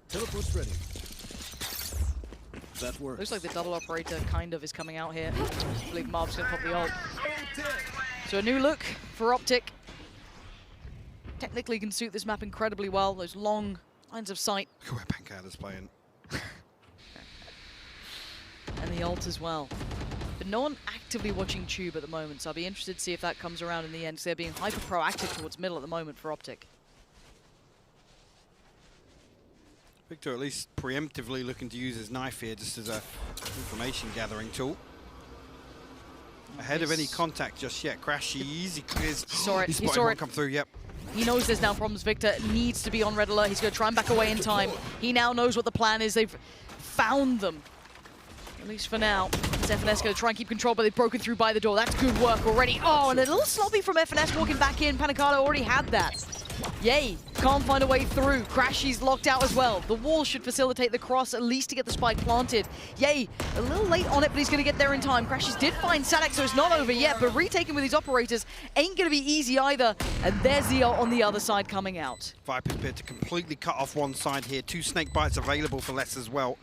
Teleport's ready. That works. Looks like the double operator kind of is coming out here. I believe Marv's gonna pop the ult. So a new look for Optic. Technically can suit this map incredibly well. Those long lines of sight. Look at where Pancada's playing. And the ult as well. But no one actively watching Tube at the moment, so I'll be interested to see if that comes around in the end, because they're being hyper proactive towards middle at the moment for Optic. Victor at least preemptively looking to use his knife here just as a information gathering tool. Ahead of any contact just yet. Crashy, easy clears. He saw it. He He spotted saw one it. come through, yep. He knows there's now problems. Victor needs to be on red alert. He's going to try and back away in time. He now knows what the plan is. They've found them. At least for now. It's FNS going to try and keep control, but they've broken through by the door. That's good work already. Oh, and a little sloppy from FNS walking back in. Panicada already had that. Yay, can't find a way through. Crashy's locked out as well. The wall should facilitate the cross, at least to get the spike planted. Yay, a little late on it, but he's going to get there in time. Crashy's did find Sadek, so it's not over yet, but retaking with these operators ain't going to be easy either. And there's the ult on the other side coming out. Viper's Pit to completely cut off one side here. 2 snake bites available for less as well.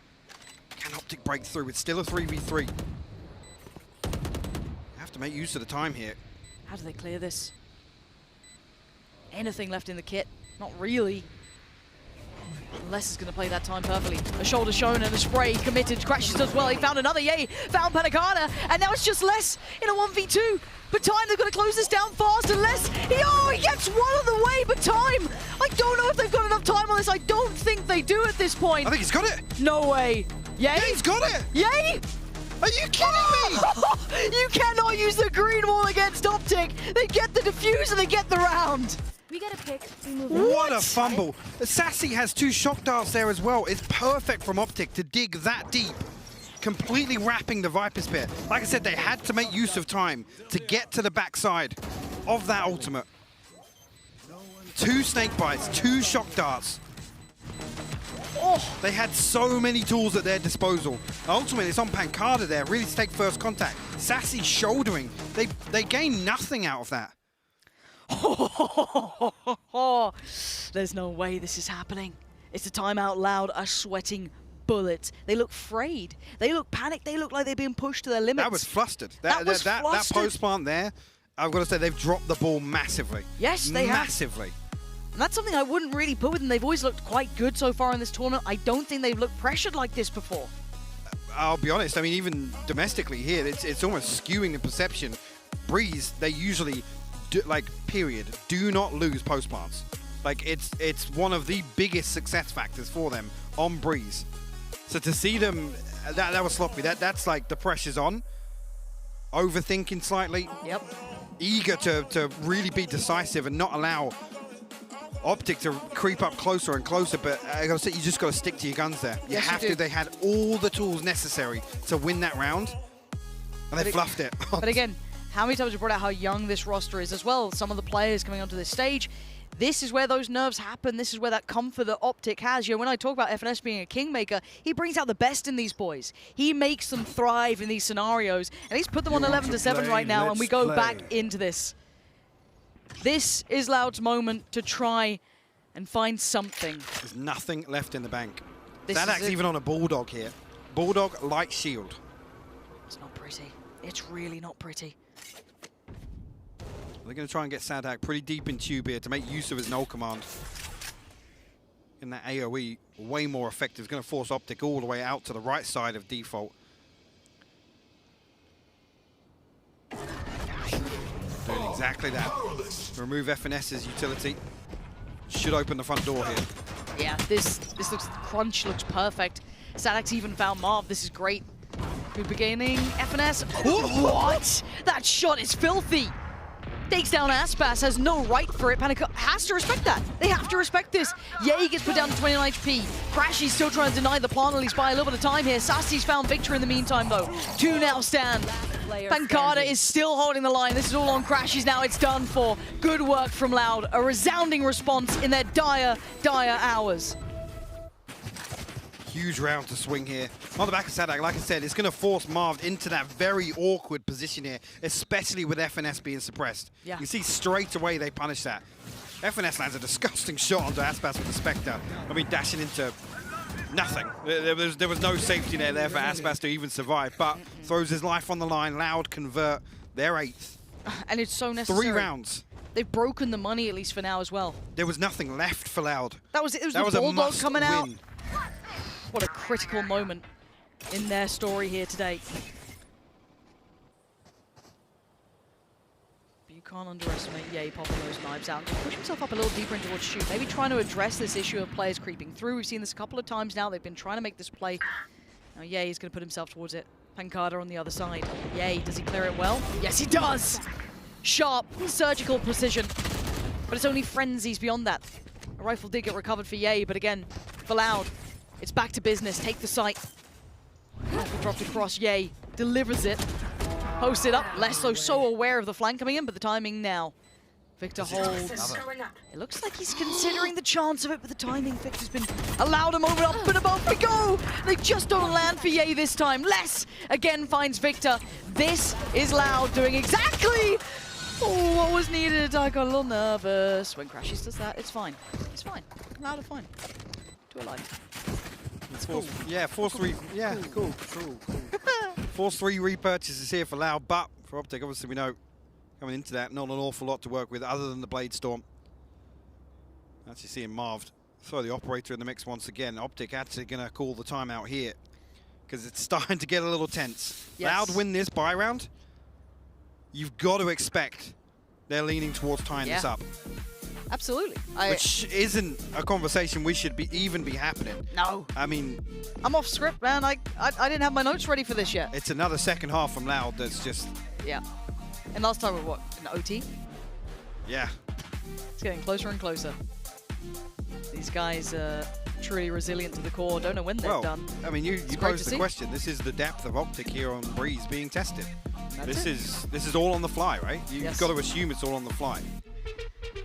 Can Optic break through? It's still a 3v3. Have to make use of the time here. How do they clear this? Anything left in the kit? Not really. Les is going to play that time perfectly. A shoulder shown and a spray committed. Crashes as well. He found another Yay. Found Panicada. And now it's just Les in a 1v2. But time, they've got to close this down fast. And Les, he gets one of the way. But time, I don't know if they've got enough time on this. I don't think they do at this point. I think he's got it. No way. Yay. Yeah, he's got it. Yay. Are you kidding me? You cannot use the green wall against Optic. They get the defuse and they get the round. We got a pick. We move What a fumble. Sassy has 2 shock darts there as well. It's perfect from Optic to dig that deep. Completely wrapping the Viper's Pit. Like I said, they had to make use of time to get to the backside of that ultimate. 2 snake bites, 2 shock darts. Oh, they had so many tools at their disposal. Ultimately, it's on Pancada there, really to take first contact. Sassy shouldering. They gain nothing out of that. There's no way this is happening. It's a timeout. Loud, a sweating bullet. They look frayed. They look panicked. They look like they're being pushed to their limits. That was flustered. That was flustered. That post plant there, I've got to say, they've dropped the ball massively. Yes, they have. Massively. And that's something I wouldn't really put with them. They've always looked quite good so far in this tournament. I don't think they've looked pressured like this before. I'll be honest, I mean, even domestically here, it's almost skewing the perception. Breeze, they usually, do not lose post plants. Like, it's one of the biggest success factors for them on Breeze. So to see them, that was sloppy. That's like the pressure's on. Overthinking slightly. Yep. Eager to really be decisive and not allow Optic to creep up closer and closer, but I gotta say, you just gotta stick to your guns there. You Yes, you have do. to. They had all the tools necessary to win that round, and they fluffed it. But again, how many times we brought out how young this roster is as well. Some of the players coming onto this stage, this is where those nerves happen. This is where that comfort that Optic has. You know, when I talk about FNS being a kingmaker, he brings out the best in these boys. He makes them thrive in these scenarios, and he's put them on 11-7 right now, and we go back into this. This is Loud's moment to try and find something. There's nothing left in the bank. This Sadak's is it. even on a Bulldog here. Bulldog, light shield. It's not pretty. It's really not pretty. They're going to try and get Sadak pretty deep in tube here to make use of his null command. In that AoE, way more effective. Going to force Optic all the way out to the right side of default. Doing exactly that. Remove FNS's utility. Should open the front door here. Yeah, this looks, crunch looks perfect. Sadak's even found Marv. This is great. Good beginning. FNS. What? That shot is filthy. Takes down Aspas, has no right for it. Panic has to respect that. They have to respect this. Yay gets put down to 29 HP. Crashy's still trying to deny the plan, at least by a little bit of time here. Sassy's found Victor in the meantime, though. 2 now stand. Pancada is still holding the line. This is all on Crashies now. It's done for. Good work from Loud. A resounding response in their dire, dire hours. Huge round to swing here. On the back of Sadak, like I said, it's going to force Marv into that very awkward position here, especially with FNS being suppressed. Yeah. You see straight away they punish that. FNS lands a disgusting shot onto Aspas with the Spectre. I mean, dashing into nothing. There was no safety net there for Aspas to even survive, but throws his life on the line. Loud convert their 8th. And it's so necessary. 3 rounds. They've broken the money, at least for now, as well. There was nothing left for Loud. That was it. It was That the was a Bulldog must coming out. win. What a critical moment in their story here today. But you can't underestimate Yay popping those knives out. Push himself up a little deeper into towards shoot. Maybe trying to address this issue of players creeping through. We've seen this a couple of times now. They've been trying to make this play. Now Yay is going to put himself towards it. Pancada on the other side. Yay, does he clear it well? Yes, he does! Sharp, surgical precision. But it's only frenzies beyond that. A rifle did get recovered for Yay, but again, for Loud, it's back to business. Take the site. Rifle dropped across. Yay. Delivers it. Posts it up. Lesso so aware of the flank coming in, but the timing now. Victor holds. It looks like he's considering the chance of it, but the timing. Victor's been allowed a moment up and above we go. They just don't land for Yay this time. Less again finds Victor. This is Loud doing exactly what was needed. I got a little nervous. When Crashies does that, it's fine. It's fine. Loud are fine. To a life. Force 3. Yeah, cool. Force 3 repurchases here for Loud, but for Optic, obviously we know coming into that, not an awful lot to work with other than the Blade Storm. Actually seeing Marv throw the operator in the mix once again. Optic actually going to call the timeout here because it's starting to get a little tense. Yes. Loud win this buy round. You've got to expect they're leaning towards tying this up. Absolutely. Which isn't a conversation we should even be happening. No. I mean, I'm off script, man. I didn't have my notes ready for this yet. it's another second half from Loud that's just, Yeah. And last time we what? An OT? yeah. It's getting closer and closer. These guys are truly resilient to the core. Don't know when they're done. I mean, you great posed to the see. question. This is the depth of Optic here on Breeze being tested. That's This is all on the fly, right? You've Yes. got to assume it's all on the fly.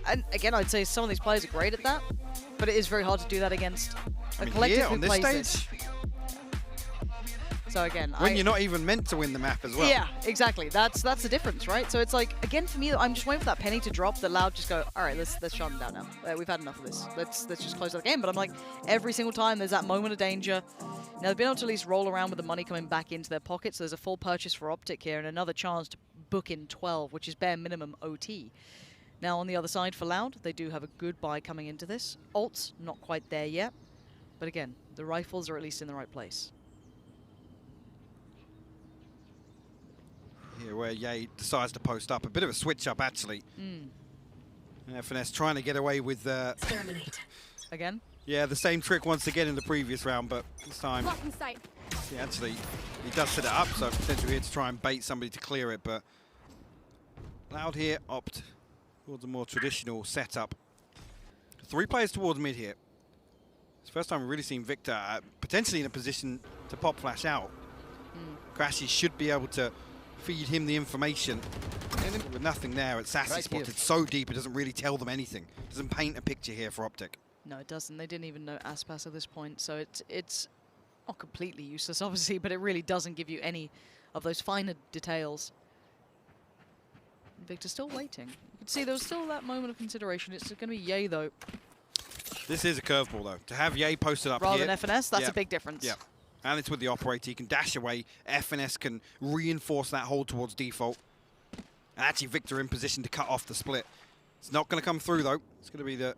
And again, I'd say some of these players are great at that, but it is very hard to do that against I a mean, collective here who on this plays stage, this. So again, when you're not even meant to win the map as well. Yeah, exactly. That's the difference, right? So it's like, again, for me, I'm just waiting for that penny to drop. That Loud just go, all right, let's shut them down now. We've had enough of this. Let's just close out the game. But I'm like, every single time there's that moment of danger. Now they've been able to at least roll around with the money coming back into their pockets. So there's a full purchase for Optic here and another chance to book in 12, which is bare minimum OT. Now on the other side for Loud, they do have a good buy coming into this. Ults, not quite there yet. But again, the rifles are at least in the right place. Here where Yay decides to post up. A bit of a switch up, actually. FNS trying to get away with... Again? Yeah, the same trick once again in the previous round, but this time... Blocking sight. See, actually, he does set it up, so potentially here to try and bait somebody to clear it, but Loud here opt towards a more traditional setup. 3 players towards mid here. It's the first time we've really seen Victor potentially in a position to pop flash out. Crashy should be able to feed him the information. With nothing there, it's Sassy spotted so deep it doesn't really tell them anything. Doesn't paint a picture here for Optic. No, it doesn't. They didn't even know Aspas at this point, so it's not completely useless, obviously, but it really doesn't give you any of those finer details. Victor's still waiting. You can see there was still that moment of consideration. It's going to be Ye, though. This is a curveball, though. To have Ye posted up Rather here. than FNS, that's a big difference. Yeah. And it's with the operator. He can dash away. FNS can reinforce that hold towards default. And actually, Victor in position to cut off the split. It's not going to come through, though. It's going to be the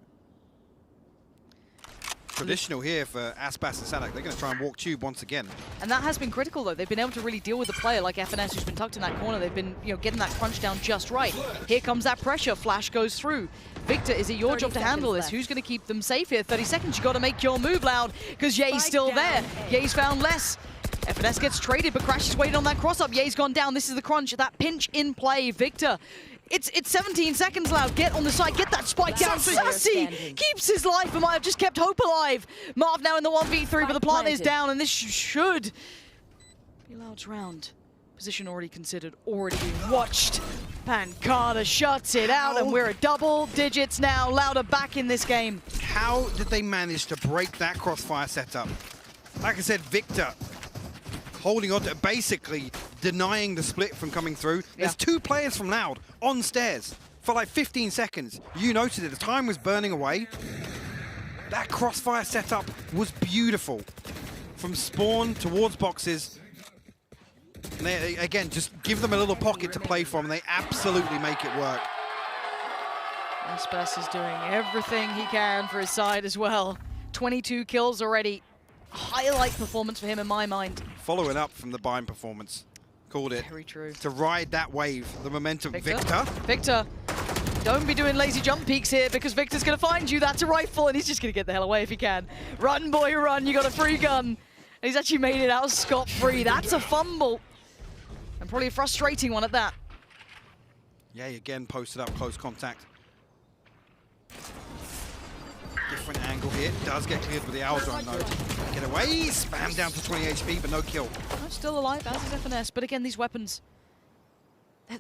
traditional here for Aspas and Sadak. They're going to try and walk tube once again. And that has been critical, though. They've been able to really deal with the player like FNS, who's been tucked in that corner. They've been, getting that crunch down just right. Here comes that pressure. Flash goes through. Victor, is it your job to handle this? Who's going to keep them safe here? 30 seconds. You got to make your move, Loud, because Ye's still there. Ye's found less. FNS gets traded, but Crash is waiting on that cross-up. Ye's gone down. This is the crunch. That pinch in play. Victor. It's 17 seconds, Loud. Get on the side. Get that spike down. Sassy keeps his life and might have just kept hope alive. Marv now in the 1v3, but the plant is down, and this should be Loud's round. Position already considered, already being watched. Pancada shuts it out, and we're at double digits now. Louder back in this game. How did they manage to break that crossfire setup? Like I said, Victor holding on to basically denying the split from coming through. There's 2 players from Loud on stairs for like 15 seconds. You noted it, the time was burning away. That crossfire setup was beautiful. From spawn towards boxes. And they, again, just give them a little pocket to play from, and they absolutely make it work. Aspas is doing everything he can for his side as well. 22 kills already. Highlight performance for him in my mind. Following up from the Bind performance. Called it. Very true. To ride that wave, the momentum. Victor. Victor, don't be doing lazy jump peeks here, because Victor's going to find you. That's a rifle, and he's just going to get the hell away if he can. Run, boy, run. You got a free gun. And he's actually made it out scot-free. That's a fumble. And probably a frustrating one at that. Yeah, again, posted up, close contact. Different angle here. Does get cleared with the owl drone, though. Get away. Spam down to 20 HP, but no kill. I'm still alive, as is FNS. But again, these weapons,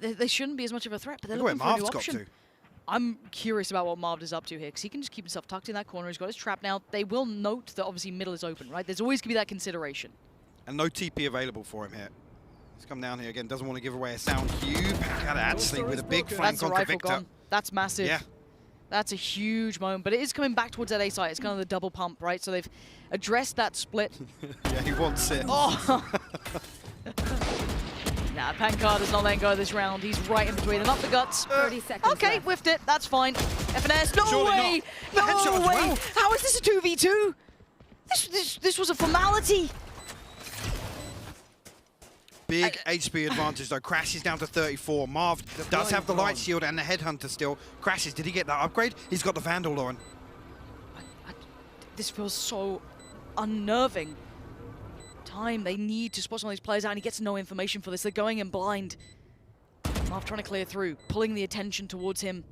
they shouldn't be as much of a threat, but they're looking for a new option. I'm curious about what Marv is up to here, because he can just keep himself tucked in that corner. He's got his trap now. They will note that obviously middle is open, right? There's always going to be that consideration. And no TP available for him here. He's come down here again. Doesn't want to give away a sound cube. Actually, with a big flank onto Victor. Gone. That's massive. Yeah. That's a huge moment, but it is coming back towards that A site. It's kind of the double pump, right? So they've addressed that split. Yeah, he wants it. Oh! Nah, Pancada's not letting go of this round. He's right in between them. Up the guts. 30 seconds Okay, left. whiffed it. That's fine. FNS, no Surely way! not. No Headshot as way! well. How is this a 2v2? This was a formality. Big HP advantage, though. Crashes down to 34. Marv does have the light shield and the headhunter still. Crashes, did he get that upgrade? He's got the Vandal, Lauren. This feels so unnerving. They need to spot some of these players out, and he gets no information for this. They're going in blind. Marv trying to clear through, pulling the attention towards him.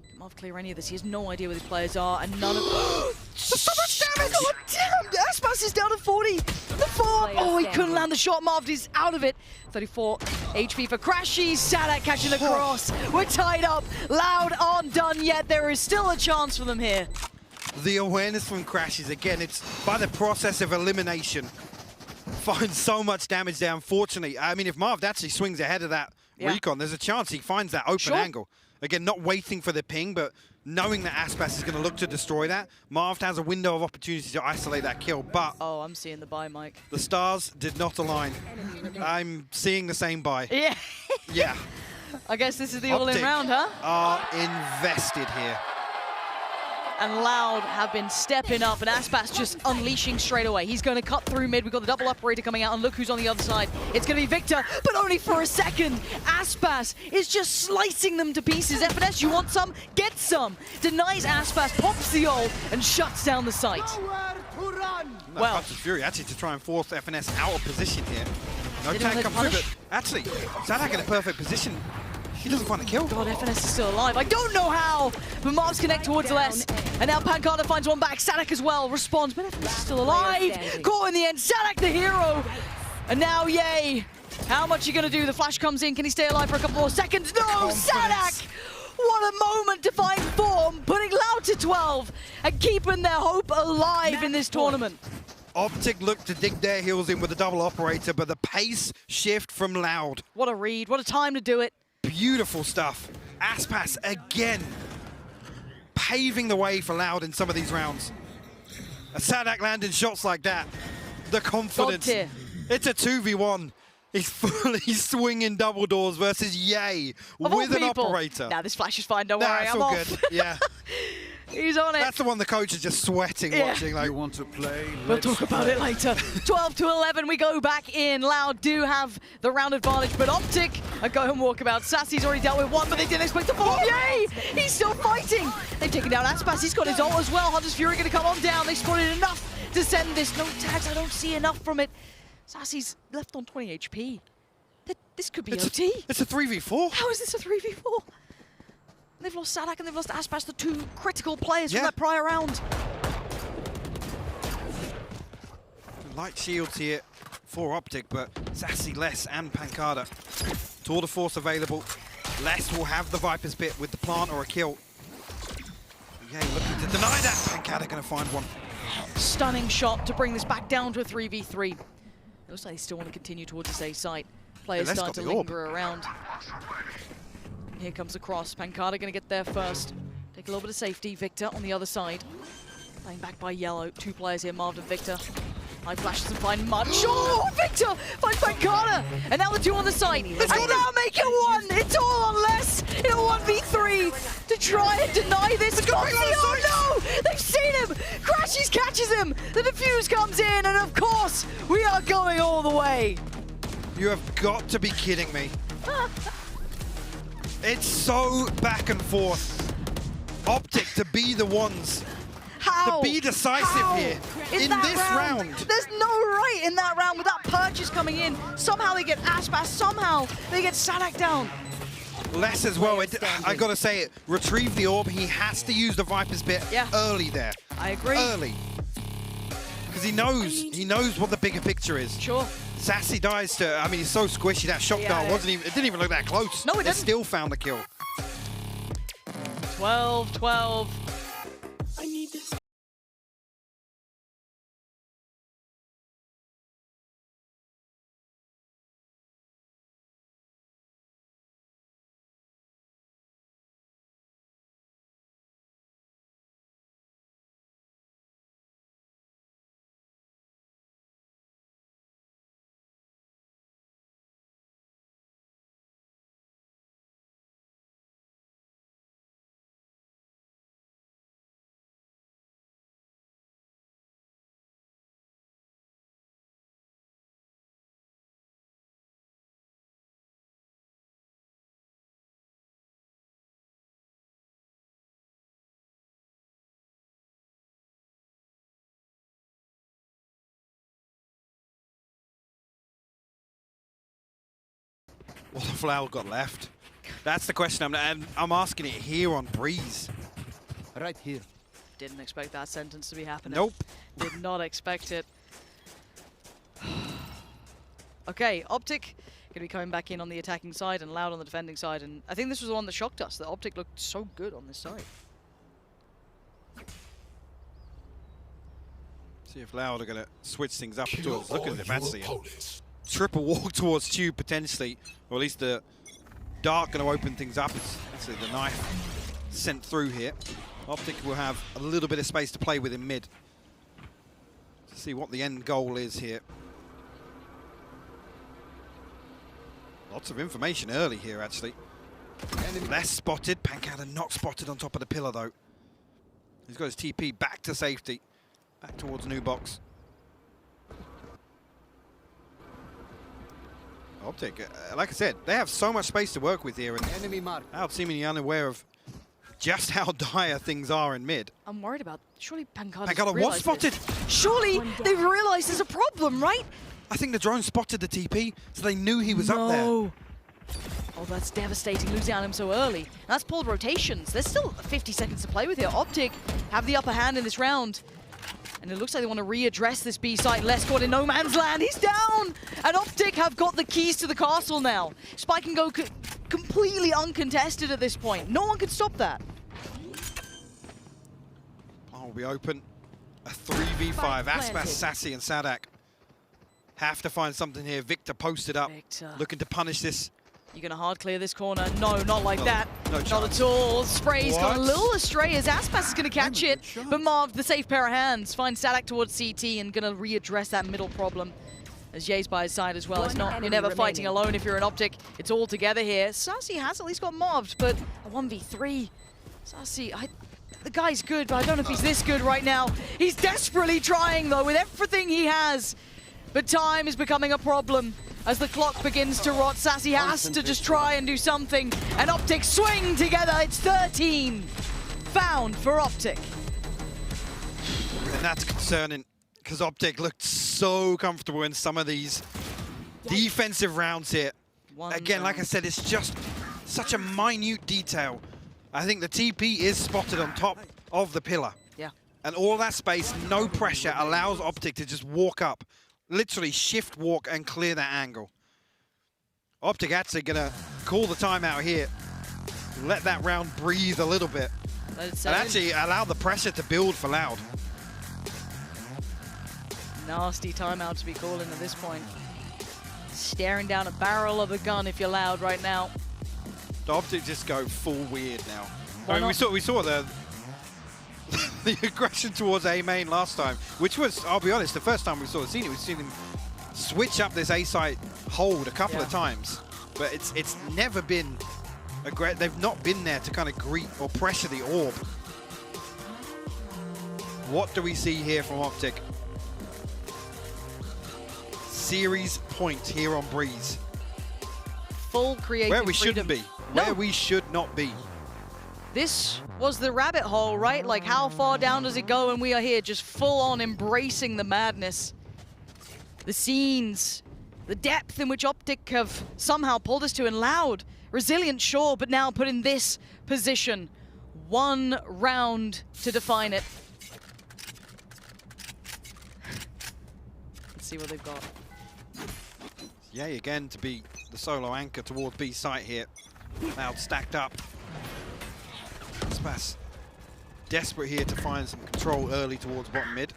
Can Marv clear any of this? He has no idea where these players are, and none of... So much damage! God damn! Aspas is down to 40! The farm! Oh, he couldn't land the shot. Marv is out of it. 34 HP for Crashy. Sadak catching the cross. We're tied up. Loud aren't done yet. There is still a chance for them here. The awareness from Crashes, again, it's by the process of elimination. Finds so much damage there, unfortunately. I mean, if Marv actually swings ahead of that recon, there's a chance he finds that open angle. Again, not waiting for the ping, but knowing that Aspas is going to look to destroy that. Marv has a window of opportunity to isolate that kill, but... Oh, I'm seeing the buy, Mike. The stars did not align. I'm seeing the same buy. Yeah. Yeah. I guess this is the all-in round, huh? Are invested here. And Loud have been stepping up, and Aspas just unleashing straight away. He's going to cut through mid. We've got the double operator coming out, and look who's on the other side. It's going to be Victor, but only for a second. Aspas is just slicing them to pieces. FNS, you want some? Get some. Denies Aspas, pops the ult, and shuts down the site. Well, Punch of Fury actually to try and force FNS out of position here. No tag come through, but actually, Sadak in a perfect position. He doesn't find a kill. God, FNS is still alive. I don't know how, but Mobs connect towards Les. And now Pancada finds one back. Sadak as well responds, but FNS is still alive. Caught in the end. Sadak the hero. And now, yay. How much are you going to do? The flash comes in. Can he stay alive for a couple more seconds? No, Sadak! What a moment to find form, putting Loud to 12 and keeping their hope alive in this tournament. Optic looked to dig their heels in with a double operator, but the pace shift from Loud. What a read. What a time to do it. Beautiful stuff. Aspas again paving the way for Loud in some of these rounds. A Sadak landing shots like that. The confidence. God tier. It's a 2v1. He's fully swinging double doors versus Yay with an operator. Nah, this flash is fine. Don't worry. That's I'm all off. good. Yeah. He's on it. That's the one the coach is just sweating watching. Like, You want to play? We'll Let's talk about it later. 12 to 11, we go back in. Loud do have the round advantage, but Optic a go home walkabout. Sassy's already dealt with one, but they didn't expect the follow. Yay! He's still fighting. They've taken down Aspas. He's got his ult as well. Hunter's Fury going to come on down. They spotted enough to send this. No tags. I don't see enough from it. Sassy's left on 20 HP. This could be OT. it's a 3v4. How is this a 3v4? They've lost Sadak and they've lost Aspas, the two critical players from Yeah. that prior round. Light shields here for Optic, but Sassy, Les, and Pancada. Tour de force available. Les will have the Viper's Bit with the plant or a kill. Yeah, looking to deny that. Pancada gonna find one. Stunning shot to bring this back down to a 3v3. Looks like they still want to continue towards this A site. Players Les start got to the orb. linger around. Here comes the cross. Pancada going to get there first. Take a little bit of safety. Victor on the other side. Playing back by Yellow. Two players here, Marv and Victor. High flash doesn't find much. Oh, Victor finds Pancada! And now the two on the side. And now make it one! It's all on Les in a 1v3 to try and deny this. Oh no! They've seen him! Crashes catches him! The defuse comes in, and of course, we are going all the way. You have got to be kidding me. It's so back and forth. Optic to be the ones. How? To be decisive How? here in that this round. There's no right in that round with that purchase coming in. Somehow they get Aspas, somehow they get Sadak down. Les as well, I gotta say it, retrieve the orb. He has to use the Viper's Bit early there. I agree. Early. Because he knows what the bigger picture is. Sure. Sassy dies to, I mean, he's so squishy. That shock dart it didn't even look that close. No, it didn't. Still found the kill. 12-12. I need this. What the Flower got left? That's the question I'm asking it here on Breeze. Right here. Didn't expect that sentence to be happening. Nope. Did not expect it. Okay, Optic going to be coming back in on the attacking side and Loud on the defending side. And I think this was the one that shocked us, that Optic looked so good on this side. See if Loud are going to switch things up towards. Look at them, actually. Triple walk towards Tube potentially, or at least the Dark going to open things up. It's actually the knife sent through here. Optic will have a little bit of space to play with in mid. To see what the end goal is here. Lots of information early here, actually. Less spotted. Pancada not spotted on top of the pillar, though. He's got his TP back to safety. Back towards new box. Optic, like I said, they have so much space to work with here, and Enemy mark. Loud seemingly unaware of just how dire things are in mid. I'm worried about, surely Pancada was spotted. Surely they've realized there's a problem, right? I think the drone spotted the TP, so they knew he was up there. Oh, that's devastating, losing on him so early. And that's pulled rotations. There's still 50 seconds to play with here. Optic have the upper hand in this round. And it looks like they want to readdress this B site. Les caught in no man's land. He's down! And Optic have got the keys to the castle now. Spike can go completely uncontested at this point. No one can stop that. Oh, we open a 3v5. Aspas, Sassy, and Sadak have to find something here. Victor posted up, looking to punish this. You're going to hard clear this corner. No, not like that. No not chance. at all. Spray's got a little astray as Aspas is going to catch it. But Marv, the safe pair of hands, finds Sadak towards CT and going to readdress that middle problem. As Ye's by his side as well. It's not, you're never fighting alone if you're an Optic. It's all together here. Sassy has at least got mobbed, but a 1v3. Sassy, the guy's good, but I don't know if he's this good right now. He's desperately trying, though, with everything he has. But time is becoming a problem. As the clock begins to rot, Sassy has to just try and do something. And Optic swing together. It's 13. Found for Optic. And that's concerning, because Optic looked so comfortable in some of these defensive rounds here. Again, like I said, it's just such a minute detail. I think the TP is spotted on top of the pillar. Yeah. And all that space, no pressure, allows Optic to just walk up. Literally shift walk and clear that angle. Optic actually gonna call the timeout here. Let that round breathe a little bit. And actually allow the pressure to build for Loud. Nasty timeout to be calling at this point. Staring down a barrel of a gun if you're Loud right now. The Optic just go full weird now. Why I mean, not? we saw the the aggression towards A main last time, which was, I'll be honest, the first time we saw the scene, we've seen him switch up this A site hold a couple of times, but it's never been they've not been there to kind of greet or pressure the orb. What do we see here from Optic? Series point here on Breeze. Full creative Where we freedom. shouldn't be. No. Where we should not be. This was the rabbit hole, right? Like, how far down does it go? And we are here just full on embracing the madness. The scenes, the depth in which Optic have somehow pulled us to, and Loud, resilient, sure, but now put in this position. One round to define it. Let's see what they've got. Yay again to be the solo anchor towards B site here. Loud stacked up. Aspas desperate here to find some control early towards bottom mid.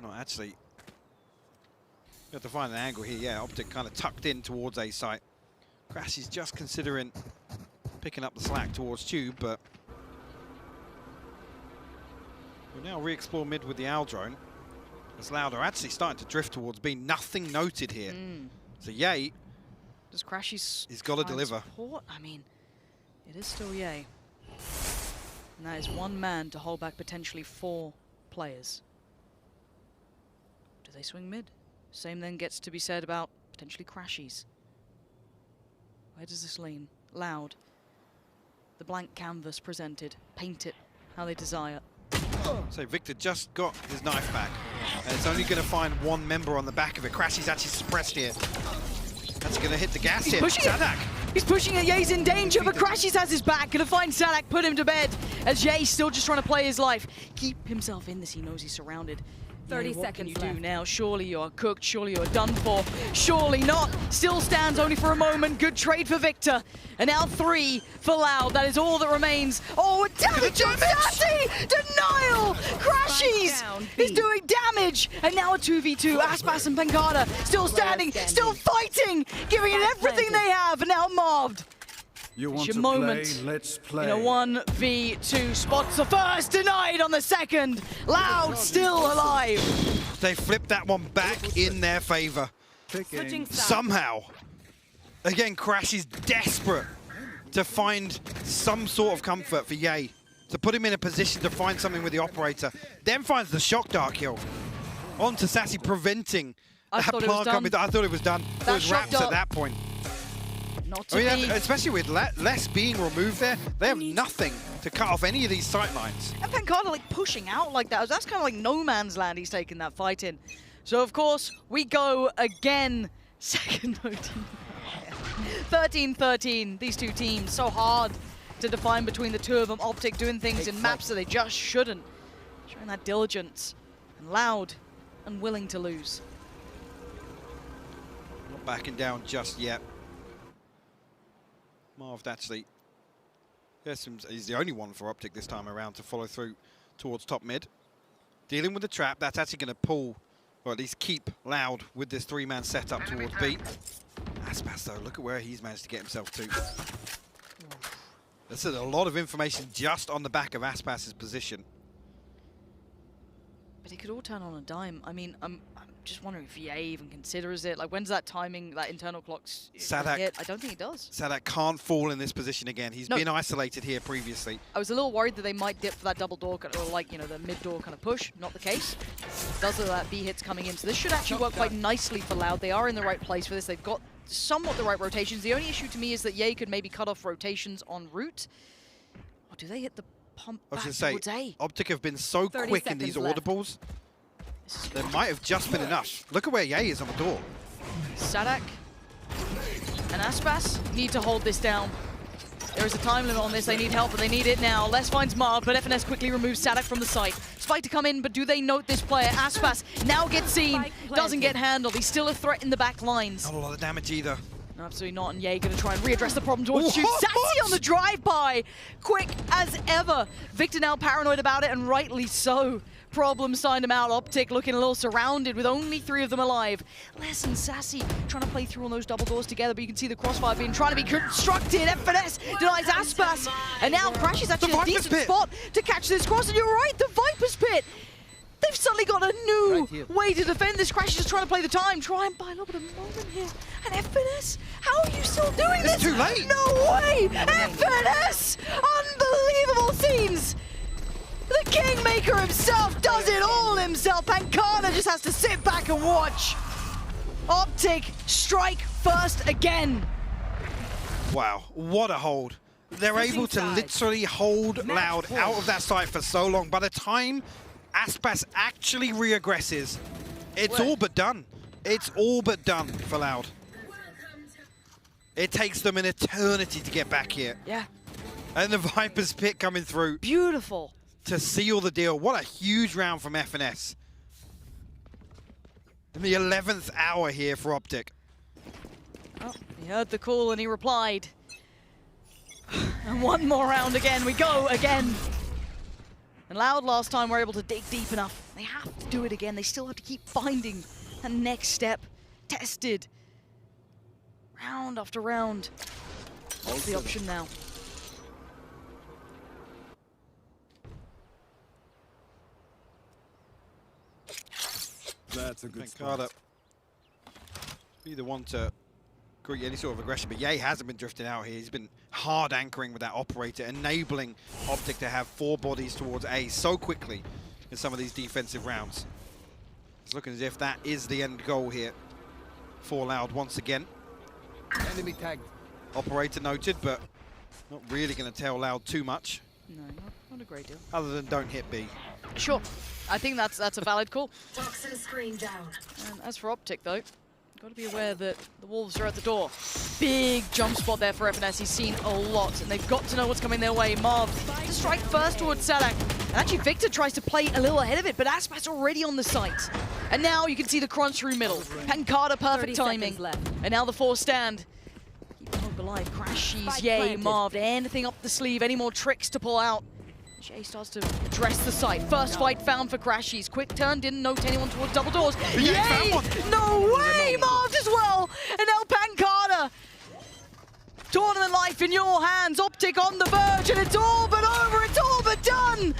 Not actually. You have to find an angle here. Yeah, Optic kind of tucked in towards A site. Crash is just considering picking up the slack towards Tube, but we'll now re-explore mid with the Owl drone. As Loud are actually starting to drift towards B. Nothing noted here. So Yay. Does Crashy's He's got to deliver. Support? I mean, it is still Yay. And that is one man to hold back potentially 4 players. Do they swing mid? Same then gets to be said about potentially Crashies. Where does this lean? Loud. The blank canvas presented. Paint it how they desire. So Victor just got his knife back. And it's only going to find one member on the back of it. Crashy's actually suppressed here. That's going to hit the gas here. Sadak. He's pushing it. Ye's in danger, but Crashies has his back. Gonna find Sadak, put him to bed. As Ye's still just trying to play his life. Keep himself in this. He knows he's surrounded. 30 what can you seconds do left. now? Surely you're cooked. Surely you're done for. Surely not. Still stands only for a moment. Good trade for Victor. And now 3 for Loud. That is all that remains. Oh, damage on Sassy! Denial! Crashies is doing damage. And now a 2v2. Aspas and Pancada still standing, still fighting, giving it everything they have. And now Marved. You want your to moment play? Let's play. In a 1v2, spots the first, denied on the second. Loud still alive. They flipped that one back in their favor. Somehow. Again, Crash is desperate to find some sort of comfort for Yay. To put him in a position to find something with the operator. Then finds the shock dart kill. On to Sassy, preventing I that thought it was plant done. coming. I thought it was done. It That was shock wraps at dart- that point. Not to I mean, be. especially with less being removed there, they have nothing to cut off any of these sight lines. And Pancada like pushing out like that. That's kind of like no man's land he's taking that fight in. So of course, we go again Second no team. 13-13, these two teams, so hard to define between the two of them. Optic doing things in maps that they just shouldn't. Showing that diligence, and Loud, and willing to lose. Not backing down just yet. Marv actually, he's the only one for Optic this time around to follow through towards top mid. Dealing with the trap, that's actually going to pull, or at least keep Loud with this three-man setup towards B. Aspas though, look at where he's managed to get himself to. This is a lot of information just on the back of Aspas's position. But it could all turn on a dime. I mean, I'm just wondering if EA even considers it. Like, when's that timing, that internal clock's hit? I don't think it does. Sadak can't fall in this position again. He's been isolated here previously. I was a little worried that they might dip for that double door, or like, you know, the mid door kind of push. Not the case. Does look like that B hit's coming in. So this should actually work quite nicely for Loud. They are in the right place for this. They've got somewhat the right rotations. The only issue to me is that Ye could maybe cut off rotations en route. Or do they hit the pump back towards A? Optic have been so quick in these audibles. There might have just been enough. Look at where Ye is on the door. Sadak and Aspas need to hold this down. There is a time limit on this. They need help, and they need it now. Les finds Marv, but FNS quickly removes Sadak from the site. Spike to come in, but do they note this player? Aspas now gets seen, doesn't get handled. He's still a threat in the back lines. Not a lot of damage either. No, absolutely not, and Ye gonna try and readdress the problem towards shoot. Sassy on the drive-by, quick as ever. Victor now paranoid about it, and rightly so. Problem signed him out. Optic looking a little surrounded with only 3 of them alive. Les and Sassy trying to play through on those double doors together, but you can see the crossfire being trying to be constructed. FNS denies Aspas, and now Crash is actually a decent spot to catch this cross, and you're right, the Viper's Pit. They've suddenly got a new way to defend this. Crash is just trying to play the time, try and buy a little bit of moment here. And FNS, how are you still doing this? It's too late. No way! FNS! Unbelievable scenes! The Kingmaker himself does it all himself. Pancada just has to sit back and watch. Optic strike first again. Wow, what a hold. They're able to literally hold Loud out of that site for so long. By the time Aspas actually reaggresses, it's all but done. It's all but done for Loud. It takes them an eternity to get back here. Yeah. And the Viper's Pit coming through. Beautiful. To seal the deal. What a huge round from FNS. In the 11th hour here for Optic. Oh, he heard the call and he replied. And one more round again. We go again. And Loud last time were able to dig deep enough. They have to do it again. They still have to keep finding the next step. Tested. Round after round. What's the option now? That's a good Pancada be the one to greet any sort of aggression, but Ye hasn't been drifting out here. He's been hard anchoring with that operator, enabling Optic to have 4 bodies towards A so quickly in some of these defensive rounds. It's looking as if that is the end goal here for Loud once again. Enemy tagged. Operator noted, but not really going to tell Loud too much. No, not a great deal. Other than don't hit B. Sure. I think that's a valid call. Toxin screen down. And as for Optic, though, got to be aware that the Wolves are at the door. Big jump spot there for FNS. He's seen a lot, and they've got to know what's coming their way. Marv to strike first towards Sadak. And actually, Victor tries to play a little ahead of it, but Aspas already on the site. And now you can see the crunch through middle. Pancada, perfect timing. And now the 4 stand. Keep hope alive. Crashies, Ye, Marv. Anything up the sleeve, any more tricks to pull out. Jay starts to address the site. First fight found for Crashies. Quick turn, didn't note anyone towards double doors. Yay! No way! Marved as well! And now Pancada. Tournament life in your hands. Optic on the verge, and it's all but over. It's all but done.